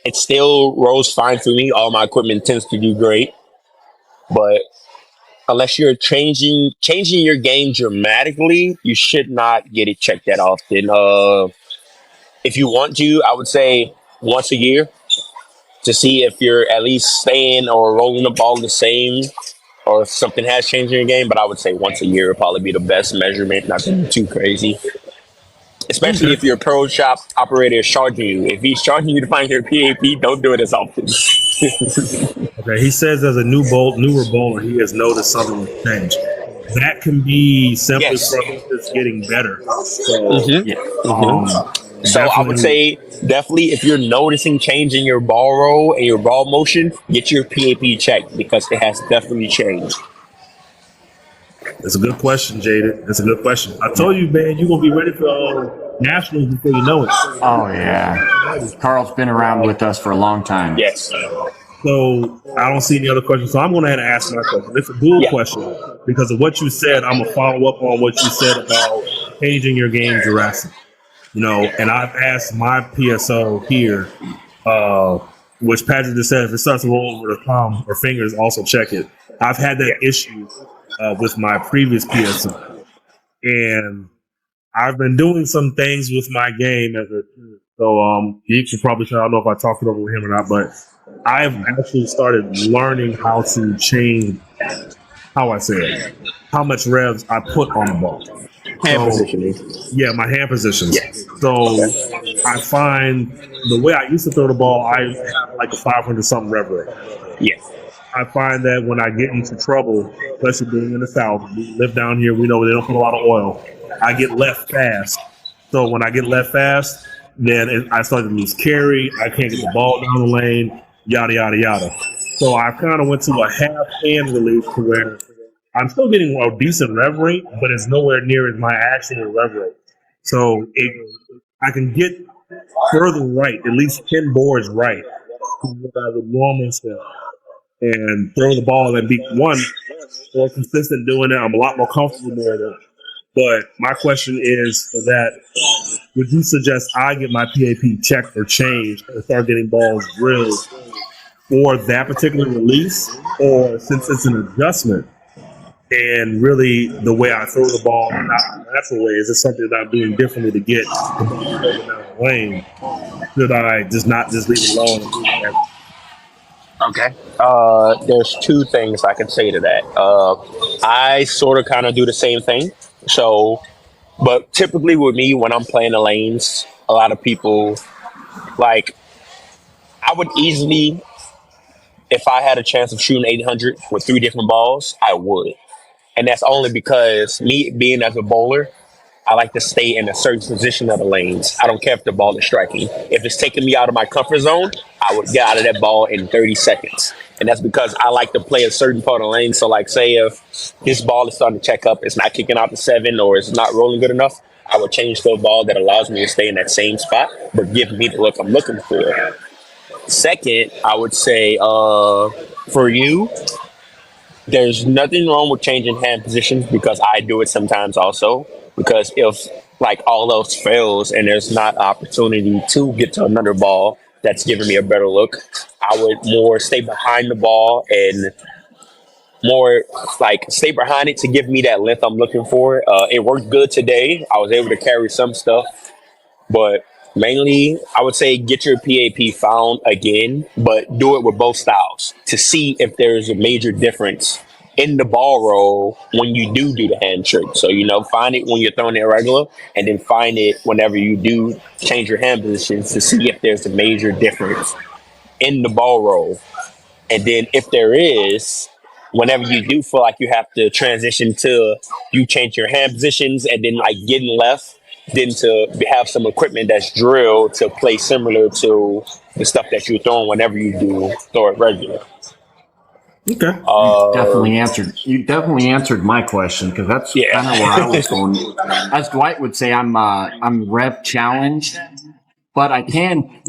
B: it still rolls fine for me. All my equipment tends to do great. But unless you're changing your game dramatically, you should not get it checked that often. If you want to, I would say once a year to see if you're at least staying or rolling the ball the same or if something has changed in your game. But I would say once a year would probably be the best measurement, not to be too crazy. Especially if your pro shop operator is charging you. If he's charging you to find your PAP, don't do it as often.
A: Okay, he says as a newer bowler, he has noticed something change. That can be simply from just getting better.
B: So I would say definitely if you're noticing change in your ball roll and your ball motion, get your PAP checked because it has definitely changed.
A: That's a good question, Jaded. That's a good question. I told you, man, you're going to be ready for nationals before you know it.
C: Oh, yeah. Carl's been around with us for a long time.
B: Yes.
A: So I don't see any other questions. So I'm going to ahead and ask my question. It's a dual
B: Yeah.
A: question because of what you said. I'm gonna follow up on what you said about changing your game drastically. And I've asked my PSO here, uh, which Patrick just said, if it starts to roll over the thumb or fingers, also check it. I've had that issue with my previous PSO, and I've been doing some things with my game as a so you should probably tell. I don't know if I talked it over with him or not, but I've actually started learning how to change how I say it, how much revs I put on the ball.
B: Hand
A: So
B: positioning.
A: yeah, my hand positions.
B: Yes.
A: So
B: Okay.
A: I find the way I used to throw the ball, I have like a 500 something rev rate.
B: Yeah.
A: I find that when I get into trouble, especially being in the South, we live down here, we know they don't put a lot of oil. I get left fast. So when I get left fast, then I start to lose carry. I can't get the ball down the lane, yada, yada, yada. So I kind of went to a half hand release to where I'm still getting a decent rev rate, but it's nowhere near as my actual rev rate. So I can get further right, at least 10 boards right, to what I would normally say and throw the ball and be one more consistent doing it. I'm a lot more comfortable doing it. But my question is for that, would you suggest I get my PAP checked or changed and start getting balls drilled for that particular release? Or since it's an adjustment and really the way I throw the ball is not the natural way, is it something that I'm doing differently to get the ball further down the lane? Should I just not just leave it alone and leave it as
B: Okay. There's two things I can say to that. I sort of kind of do the same thing. So, but typically with me, when I'm playing the lanes, a lot of people like I would easily, if I had a chance of shooting 800 with three different balls, I would. And that's only because me being as a bowler, I like to stay in a certain position of the lanes. I don't care if the ball is striking. If it's taking me out of my comfort zone, I would get out of that ball in 30 seconds. And that's because I like to play a certain part of the lane. So, like, say if this ball is starting to check up, it's not kicking out the seven, or it's not rolling good enough, I would change to a ball that allows me to stay in that same spot, but give me the look I'm looking for. Second, I would say for you, there's nothing wrong with changing hand positions because I do it sometimes also. Because if like all else fails and there's not opportunity to get to another ball that's giving me a better look, I would more stay behind the ball and more like stay behind it to give me that length I'm looking for. It worked good today. I was able to carry some stuff, but mainly, I would say get your PAP found again, but do it with both styles to see if there's a major difference in the ball roll when you do the hand trick. So, find it when you're throwing it regular, and then find it whenever you do change your hand positions to see if there's a major difference in the ball roll. And then if there is, whenever you do feel like you have to transition to you change your hand positions and then like getting left, then to have some equipment that's drilled to play similar to the stuff that you're throwing whenever you do throw it regular.
A: okay?
B: Uh,
C: You definitely answered my question because that's kind of where I was
B: yeah.
C: going. As Dwight would say, I'm rev challenged, but I can,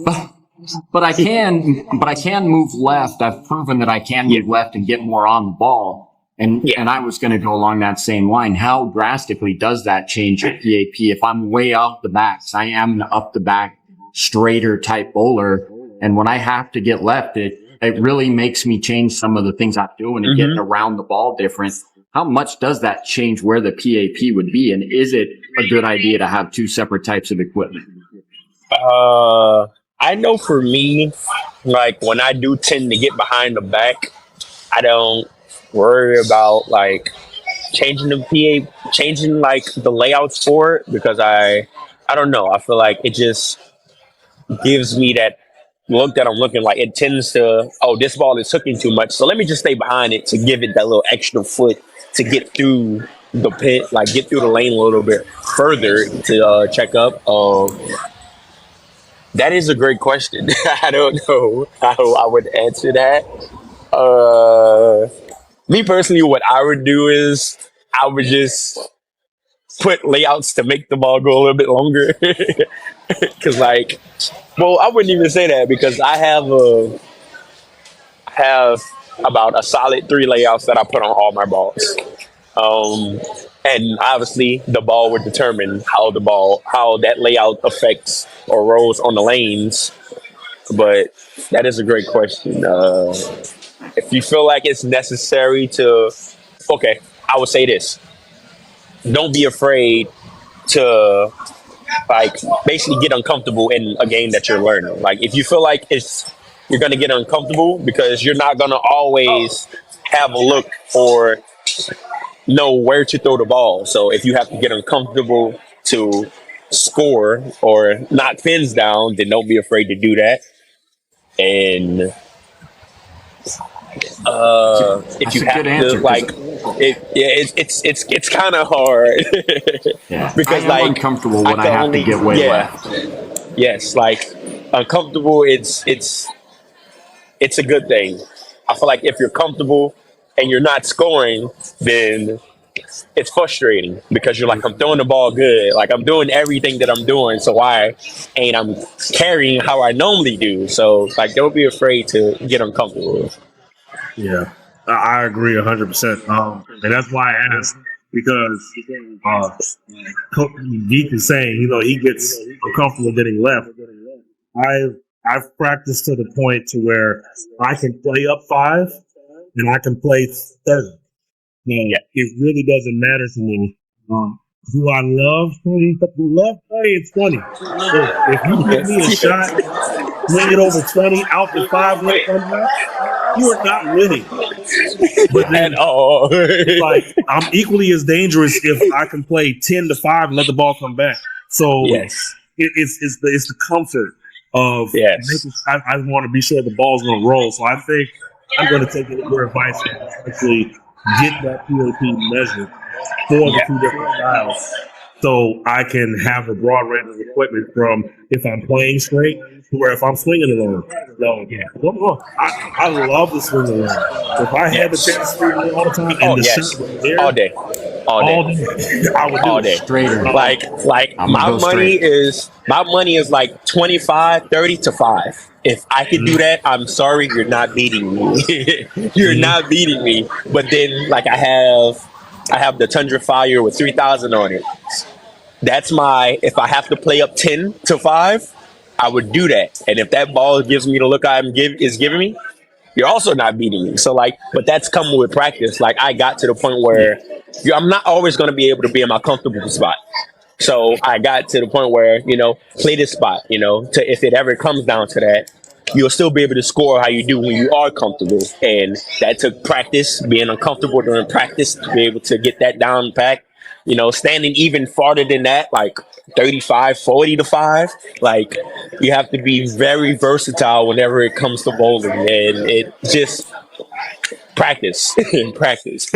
C: but I can move left. I've proven that I can
B: Yeah.
C: move left and get more on the ball.
B: Yeah.
C: And I was going to go along that same line. How drastically does that change your PAP? If I'm way off the back, 'cause I am an up the back straighter type bowler. And when I have to get left, it really makes me change some of the things I'm doing and getting around the ball different. How much does that change where the PAP would be? And is it a good idea to have two separate types of equipment?
B: Uh, I know for me, like when I do tend to get behind the back, I don't worry about like changing changing like the layouts for it because I don't know. I feel like it just gives me that look that I'm looking like it tends to, oh, this ball is hooking too much. So let me just stay behind it to give it that little extra foot to get through the pit, like get through the lane a little bit further to check up. That is a great question. I don't know how I would answer that. Uh, Me personally, what I would do is I would just put layouts to make the ball go a little bit longer. Because, like, well, I wouldn't even say that because I have about a solid 3 layouts that I put on all my balls. Um, and obviously, the ball would determine how that layout affects or rolls on the lanes. But that is a great question. If you feel like it's necessary to, okay, I would say this: don't be afraid to like basically get uncomfortable in a game that you're learning. Like if you feel like it's you're gonna get uncomfortable because you're not gonna always have a look or know where to throw the ball. So if you have to get uncomfortable to score or knock pins down, then don't be afraid to do that. And if
C: That's
B: you
C: a good
B: have to
C: answer.
B: like it's kind of hard
C: Yeah, I
B: because
C: am
B: like
C: uncomfortable
B: I
C: when I
B: can
C: have to
B: only
C: get way
B: yeah
C: left.
B: yes like uncomfortable it's a good thing. I feel like if you're comfortable and you're not scoring, then it's frustrating because you're like, I'm throwing the ball good. Like I'm doing everything that I'm doing. So why ain't I'm carrying how I normally do? So like, don't be afraid to get uncomfortable.
A: Yeah, I agree 100%. And that's why I asked because uh, Geek is saying, he gets uncomfortable getting left. I've practiced to the point to where I can play up 5 and I can play 30.
B: Yeah.
A: It really doesn't matter to me. Do I love playing left? Hey, it's funny. If you give me a shot, swing it over 20, out to 5, let it come back, you are not winning. But
B: At
A: then
B: all.
A: it's like I'm equally as dangerous if I can play 10 to 5 and let the ball come back. So
B: Yes.
A: it's the comfort of
B: Yes.
A: making. I want to be sure the ball's going to roll. So I think I'm going to take your advice and actually get that PAP measured for the two different styles, so I can have a broad range of equipment from if I'm playing straight to where if I'm swinging alone. No,
B: Yeah.
A: don't wrong. I love the swing alone. If I had the chance to swing alone all the time and
B: Oh
A: the shot
B: yes.
A: was
B: All
A: there
B: day. All day.
A: all day, I would do
B: All
A: it.
B: day.
C: Straighter.
B: Like
C: I'm gonna
B: my
C: go
B: money
C: straight.
B: is like 25, 30 to 5. If I could do that, I'm sorry, you're not beating me. You're
A: Mhm.
B: not beating me. But then like I have the Tundra Fire with 3,000 on it. That's my if I have to play up 10 to 5, I would do that. And if that ball gives me the look is giving me, you're also not beating me. So like, but that's coming with practice. Like I got to the point
A: Yeah,
B: where I'm not always going to be able to be in my comfortable spot. So I got to the point where play this spot. To if it ever comes down to that, you'll still be able to score how you do when you are comfortable. And that took practice, being uncomfortable during practice to be able to get that down pack. Standing even farther than that, like 35, 40 to 5. Like you have to be very versatile whenever it comes to bowling. And it just practice, practice.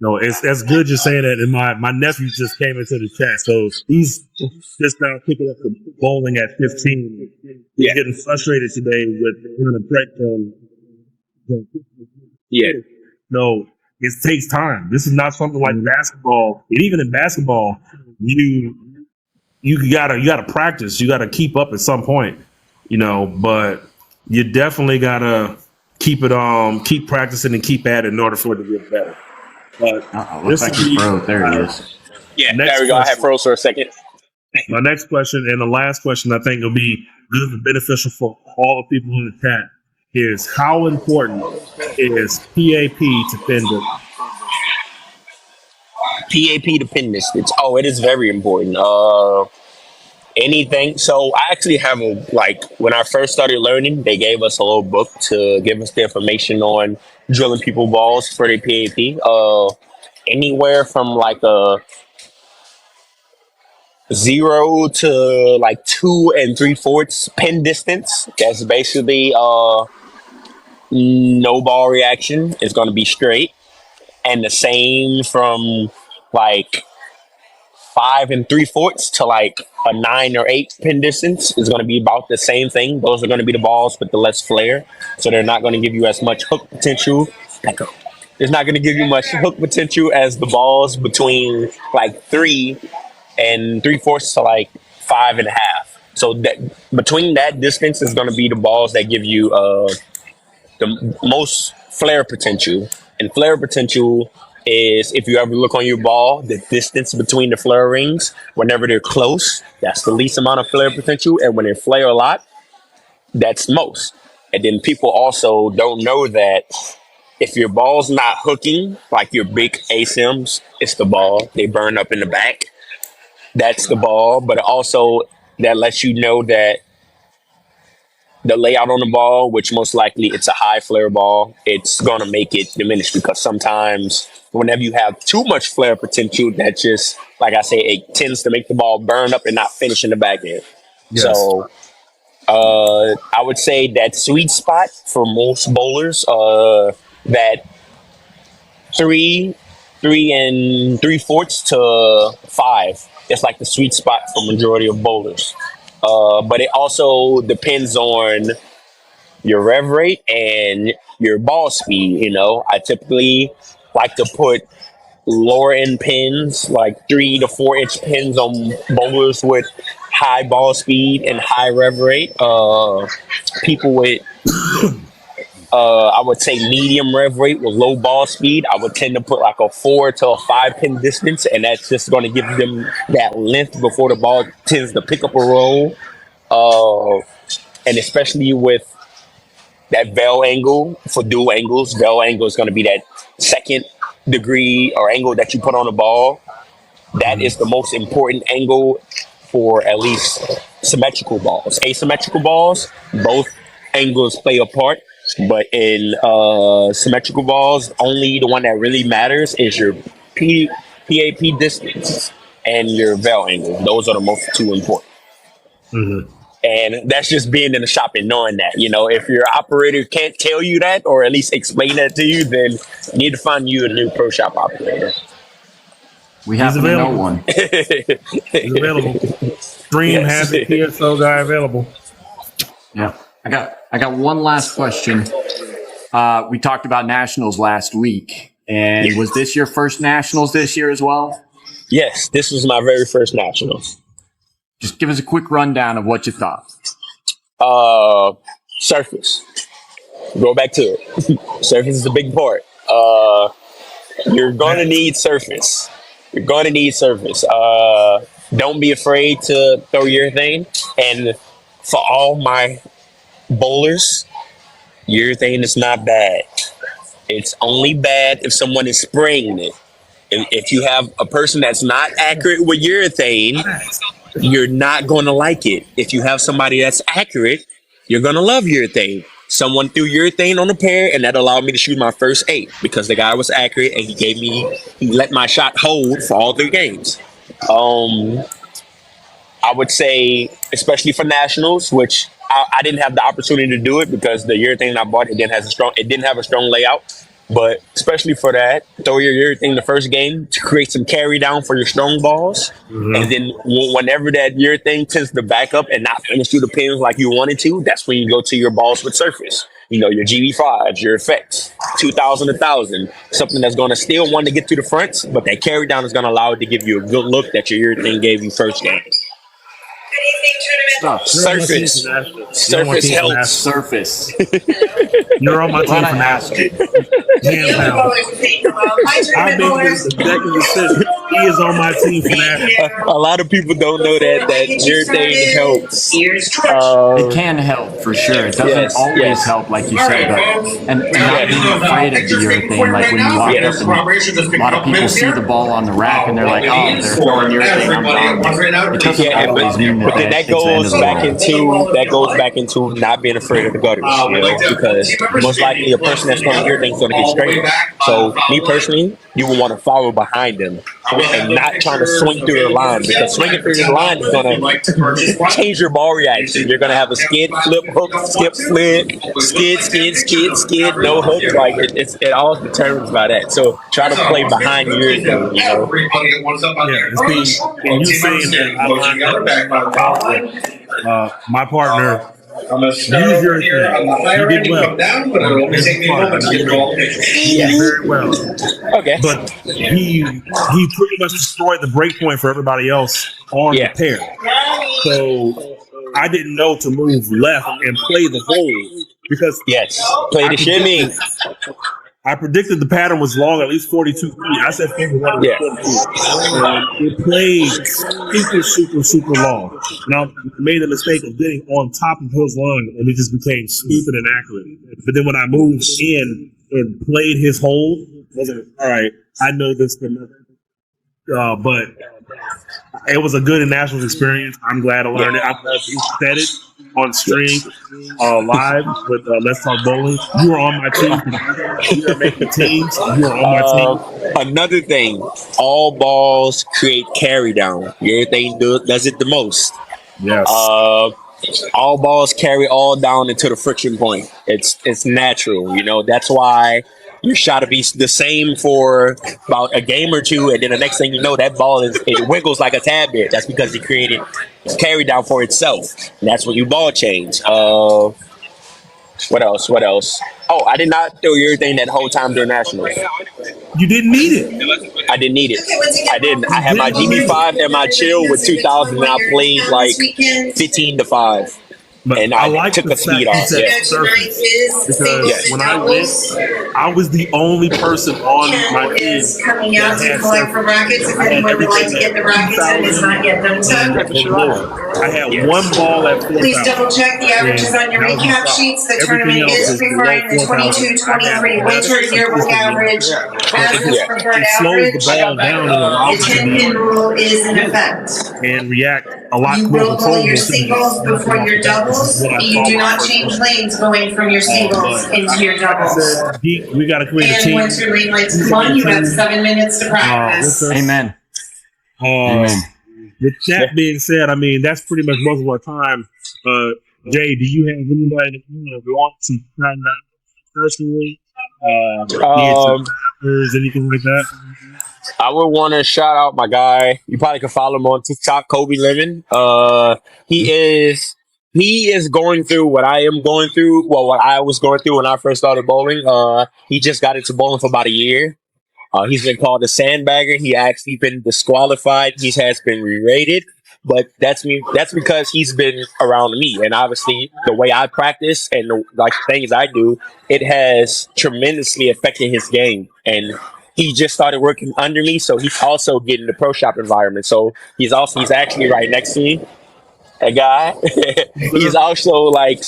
A: no, it's that's good you're saying that. And my nephew just came into the chat, so he's just now picking up the bowling at 15. He's
B: Yeah,
A: getting frustrated today with trying to
B: yeah,
A: no, it takes time. This is not something like basketball. And even in basketball, you you gotta practice. You gotta keep up at some point, But you definitely gotta keep practicing and keep at it in order for it to get better. But
C: Looks
A: this
C: like
A: will
C: he
A: be
C: froze. There he
A: my
C: is.
B: yeah. There
A: next
B: we go. I had
A: question.
B: froze for a second.
A: My next question and the last question I think will be good and beneficial for all the people in the chat is how important is PAP to Pender?
B: PAP dependence. It is very important. Anything. So I actually have when I first started learning, they gave us a little book to give us the information on drilling people balls for their PAP. Anywhere from like a 0 to like 2 3/4 pin distance. That's basically no ball reaction. It's going to be straight, and the same from like 5 3/4 to like a 9 or 8 pin distance is going to be about the same thing. Those are going to be the balls with the less flare, so they're not going to give you as much hook potential. It's not going to give you much hook potential as the balls between like 3 and 3/4 to like 5.5. So that between that distance is going to be the balls that give you the most flare potential. And flare potential is, if you ever look on your ball, the distance between the flare rings, whenever they're close, that's the least amount of flare potential. And when they flare a lot, that's most. And then people also don't know that if your ball's not hooking, like your big ASIMs, it's the ball. They burn up in the back. That's the ball. But also, that lets you know that the layout on the ball, which most likely it's a high flare ball, it's going to make it diminish, because sometimes whenever you have too much flare potential, that just, like I say, it tends to make the ball burn up and not finish in the back end.
A: Yes.
B: So I would say that sweet spot for most bowlers, that three and 3/4 to 5. It's like the sweet spot for majority of bowlers. But it also depends on your rev rate and your ball speed. I typically like to put lower end pins, like 3 to 4 inch pins, on bowlers with high ball speed and high rev rate. People with I would say medium rev rate with low ball speed, I would tend to put like a 4 to 5 pin distance, and that's just going to give them that length before the ball tends to pick up a roll. And especially with that veil angle, for dual angles, veil angle is going to be that second degree or angle that you put on the ball. That is the most important angle for at least symmetrical balls. Asymmetrical balls, both angles play a part, but in symmetrical balls, only the one that really matters is your PAP distance and your veil angle. Those are the most two important.
A: Mm-hmm.
B: And that's just being in the shop and knowing that. If your operator can't tell you that, or at least explain that to you, then you need to find you a new ProShop operator.
C: We have to know one.
A: He's available. Stream has the PSO guy available.
C: Yeah. I got one last question. We talked about nationals last week, and was this your first nationals this year as well?
B: Yes, this was my very first nationals.
C: Just give us a quick rundown of what you thought.
B: Surface. Go back to it. Surface is a big part. You're going to need surface. Don't be afraid to throw your thing. And for all my bowlers, urethane is not bad. It's only bad if someone is spraying it. If you have a person that's not accurate with urethane, you're not going to like it. If you have somebody that's accurate, you're going to love urethane. Someone threw urethane on a pair, and that allowed me to shoot my first 8 because the guy was accurate, and he let my shot hold for all 3 games. I would say, especially for nationals, which I didn't have the opportunity to do it because the urethane I bought, it didn't have a strong layout. But especially for that, throw your urethane the first game to create some carry down for your strong balls. Mm-hmm. And then whenever that urethane tends to back up and not finish through the pins like you wanted to, that's when you go to your balls with surface. Your GB5s, your effects, 2000, 1000, something that's going to still want to get to the fronts, but that carry down is going to allow it to give you a good look that your urethane gave you first game. Surface helps.
C: Surface.
A: You're on my team for nationals. Hands down. I made this executive decision. He is on my team for nationals.
B: A lot of people don't know that urethane helps.
C: It can help for sure. It doesn't always help, like you said, but and not being afraid of the urethane. Like when you walk up and a lot of people see the ball on the rack and they're like, "Oh, they're throwing urethane." I'm done. It doesn't always mean
B: but then that goes back into not being afraid of the gutters, because most likely a person that's throwing urethane is going to get straight. So me personally, you will want to follow behind them and not trying to swing through the line, because swinging through the line is going to change your ball reaction. You're going to have a skid, flip, hook, skip, slid, skid, no hook. Like it all determines by that. So try to play behind your thing,
A: Yeah, and you saying that I learned that my partner. Use your thing. He did well. He did very well.
B: Okay.
A: But he pretty much destroyed the break point for everybody else on the pair. So I didn't know to move left and play the hole because
B: Yes. Play
A: I
B: the shimmy.
A: predicted the pattern was long, at least 42 feet. I said favorite one was
B: Yeah.
A: 42. And it played super, super, super long. And I made the mistake of getting on top of his run, and it just became stupid and accurate. But then when I moved in and played his hole, I was like, all right, I know this. But it was a good and national experience. I'm glad I learned it. I'm glad you said it on stream live with Let's Talk Bowling. You were on my team. We are making teams. You were on my team.
B: Another thing, all balls create carry down. Everything does it the most.
A: Yes.
B: Uh, all balls carry all down into the friction point. It's natural, you know. That's why your shot will be the same for about a game or two, and then the next thing you know, that ball it wiggles like a tad bit. That's because it created carry down for itself. And that's when you ball change. What else? What else? Oh, I did not throw everything that whole time during nationals.
A: You didn't need it.
B: I didn't need it. I didn't. I
A: You
B: had my
A: didn't need it.
B: GB5 and my chill with 2000, and I played like 15-5.
A: But
B: And
A: I
B: I
A: like
B: took
A: the
B: the speed
A: fact you
B: off.
A: said
B: Yeah.
A: surface because
B: Yes.
A: when I went, I was the only person on my team
D: Coming out
A: that
D: to
A: had
D: collect for
A: surface.
D: brackets. If
A: I had
D: anyone would like
A: everything
D: to get the
A: at
D: brackets and is
A: 2,000
D: not yet done so,
A: and lower. I had
B: Yes.
A: one ball at
D: please
A: 4,000,
D: double check the averages
A: and
D: on your
A: that was my
D: recap
A: shot.
D: sheets. The
A: Everything
D: tournament
A: else
D: is
A: is below
D: preferring the
A: 4,000. I had
D: 22-23
A: the best
D: winter yearbook
A: consistent one,
D: average
A: but
D: as
A: it
D: this
A: just
D: preferred
A: it slows the
D: average.
A: ball down and allows
D: The
A: it to
D: 10-pin
A: be
D: rule is in effect.
A: and react a lot
D: You
A: more
D: will bowl your
A: controllable instead of just
D: singles
A: snapping
D: before
A: off the
D: your
A: bat, which is
D: doubles.
A: what I
D: You
A: thought
D: do
A: when I
D: not
A: first
D: change
A: started.
D: lanes going from your singles
A: But
D: into your
A: like I
D: doubles.
A: said, Geek, we got to create a
D: And
A: team.
D: once your lane lights
A: Who's
D: come
A: on
D: on,
A: the
D: you have
A: team
D: 7 minutes to
A: with
D: practice.
A: us?
C: Amen.
A: Uh,
C: Amen.
A: with that being said, I mean that's pretty much most of our time. Jay, do you have anybody that you want to kind of personally, be it
B: Um,
A: subscribers, anything like that?
B: I would want to shout out my guy. You probably can follow him on TikTok, Kobe Lemon. He is going through what I am going through. Well, what I was going through when I first started bowling. He just got into bowling for about a year. He's been called a sandbagger. He actually been disqualified. He has been re-rated, but that's because he's been around me, and obviously the way I practice and like things I do, it has tremendously affected his game. And he just started working under me, so he's also getting the pro shop environment. So he's actually right next to me. A guy. He's also like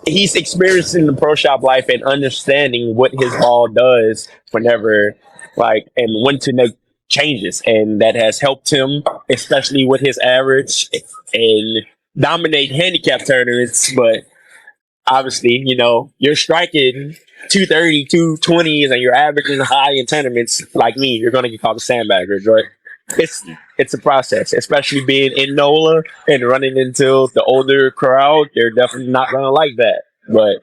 B: he's experiencing the pro shop life and understanding what his ball does whenever and when to make changes, and that has helped him especially with his average and dominate handicap tournaments. But obviously, you're striking 230, 220s, and your average is high in tournaments like me, you're going to get called a sandbagger. But it's a process, especially being in NOLA and running into the older crowd. They're definitely not going to like that. But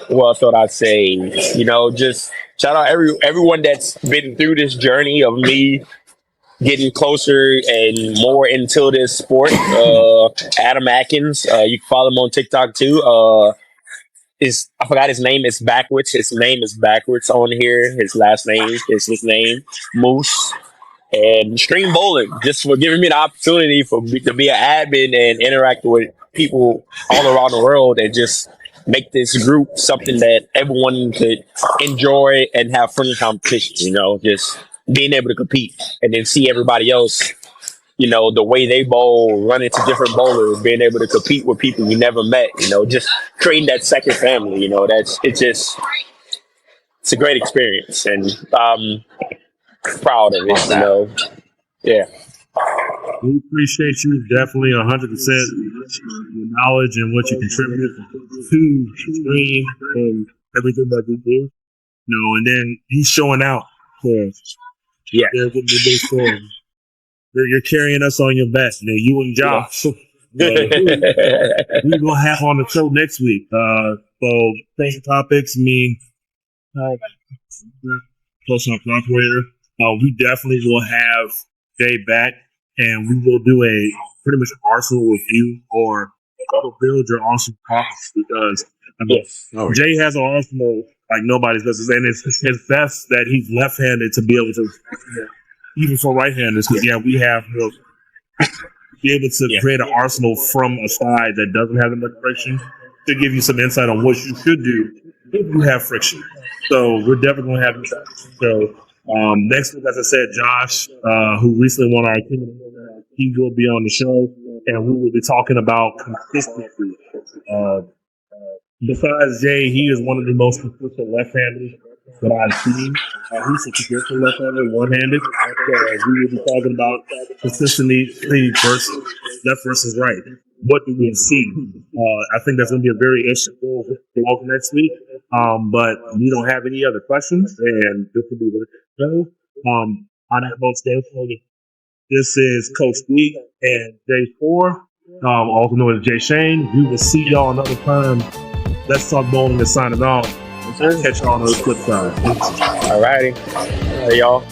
B: what else would I say? Just shout out everyone that's been through this journey of me getting closer and more into this sport. Adam Atkins, you can follow him on TikTok too. I forgot his name is backwards. His name is backwards on here. His last name is his name, Moose. And Stream Bowling, just for giving me the opportunity to be an admin and interact with people all around the world and just make this group something that everyone could enjoy and have friendly competition. Just being able to compete and then see everybody else. The way they bowl, run into different bowlers, being able to compete with people you never met. Just creating that second family. It's a great experience, and proud of it. Yeah.
A: We appreciate you definitely 100% your knowledge and what you contributed to stream and everything that we do. And then he's showing out. So
B: Yeah.
A: they're getting the big story. You're carrying us on your back, you and Josh. Who we gonna have on the show next week? So same topics. ProShop operator. We definitely will have Jay back, and we will do a pretty much Arsenal review or build your Arsenal pockets because Jay has an Arsenal like nobody's business, and it's best that he's left-handed to be able to, even for right-handers. Because we have be able to
B: Yeah.
A: create an arsenal from a side that doesn't have that much friction to give you some insight on what you should do if you have friction. So we're definitely going to have this show. Next week, as I said, Josh, who recently won our team, he will be on the show, and we will be talking about consistency. Besides Jay, he is one of the most consistent left-handers that I've seen. He's a consistent left-hander, one-handed. So we will be talking about consistency versus left versus right. What do we see? I think that's going to be a very interesting goal for next week. But we don't have any other questions, and this will be the show. I'm host Dave. This is Coach D and Day 4, also known as Jashane. We will see y'all another time. Let's Talk Bowling is signing off. Catch y'all on the flip side.
B: All righty. Hey, y'all.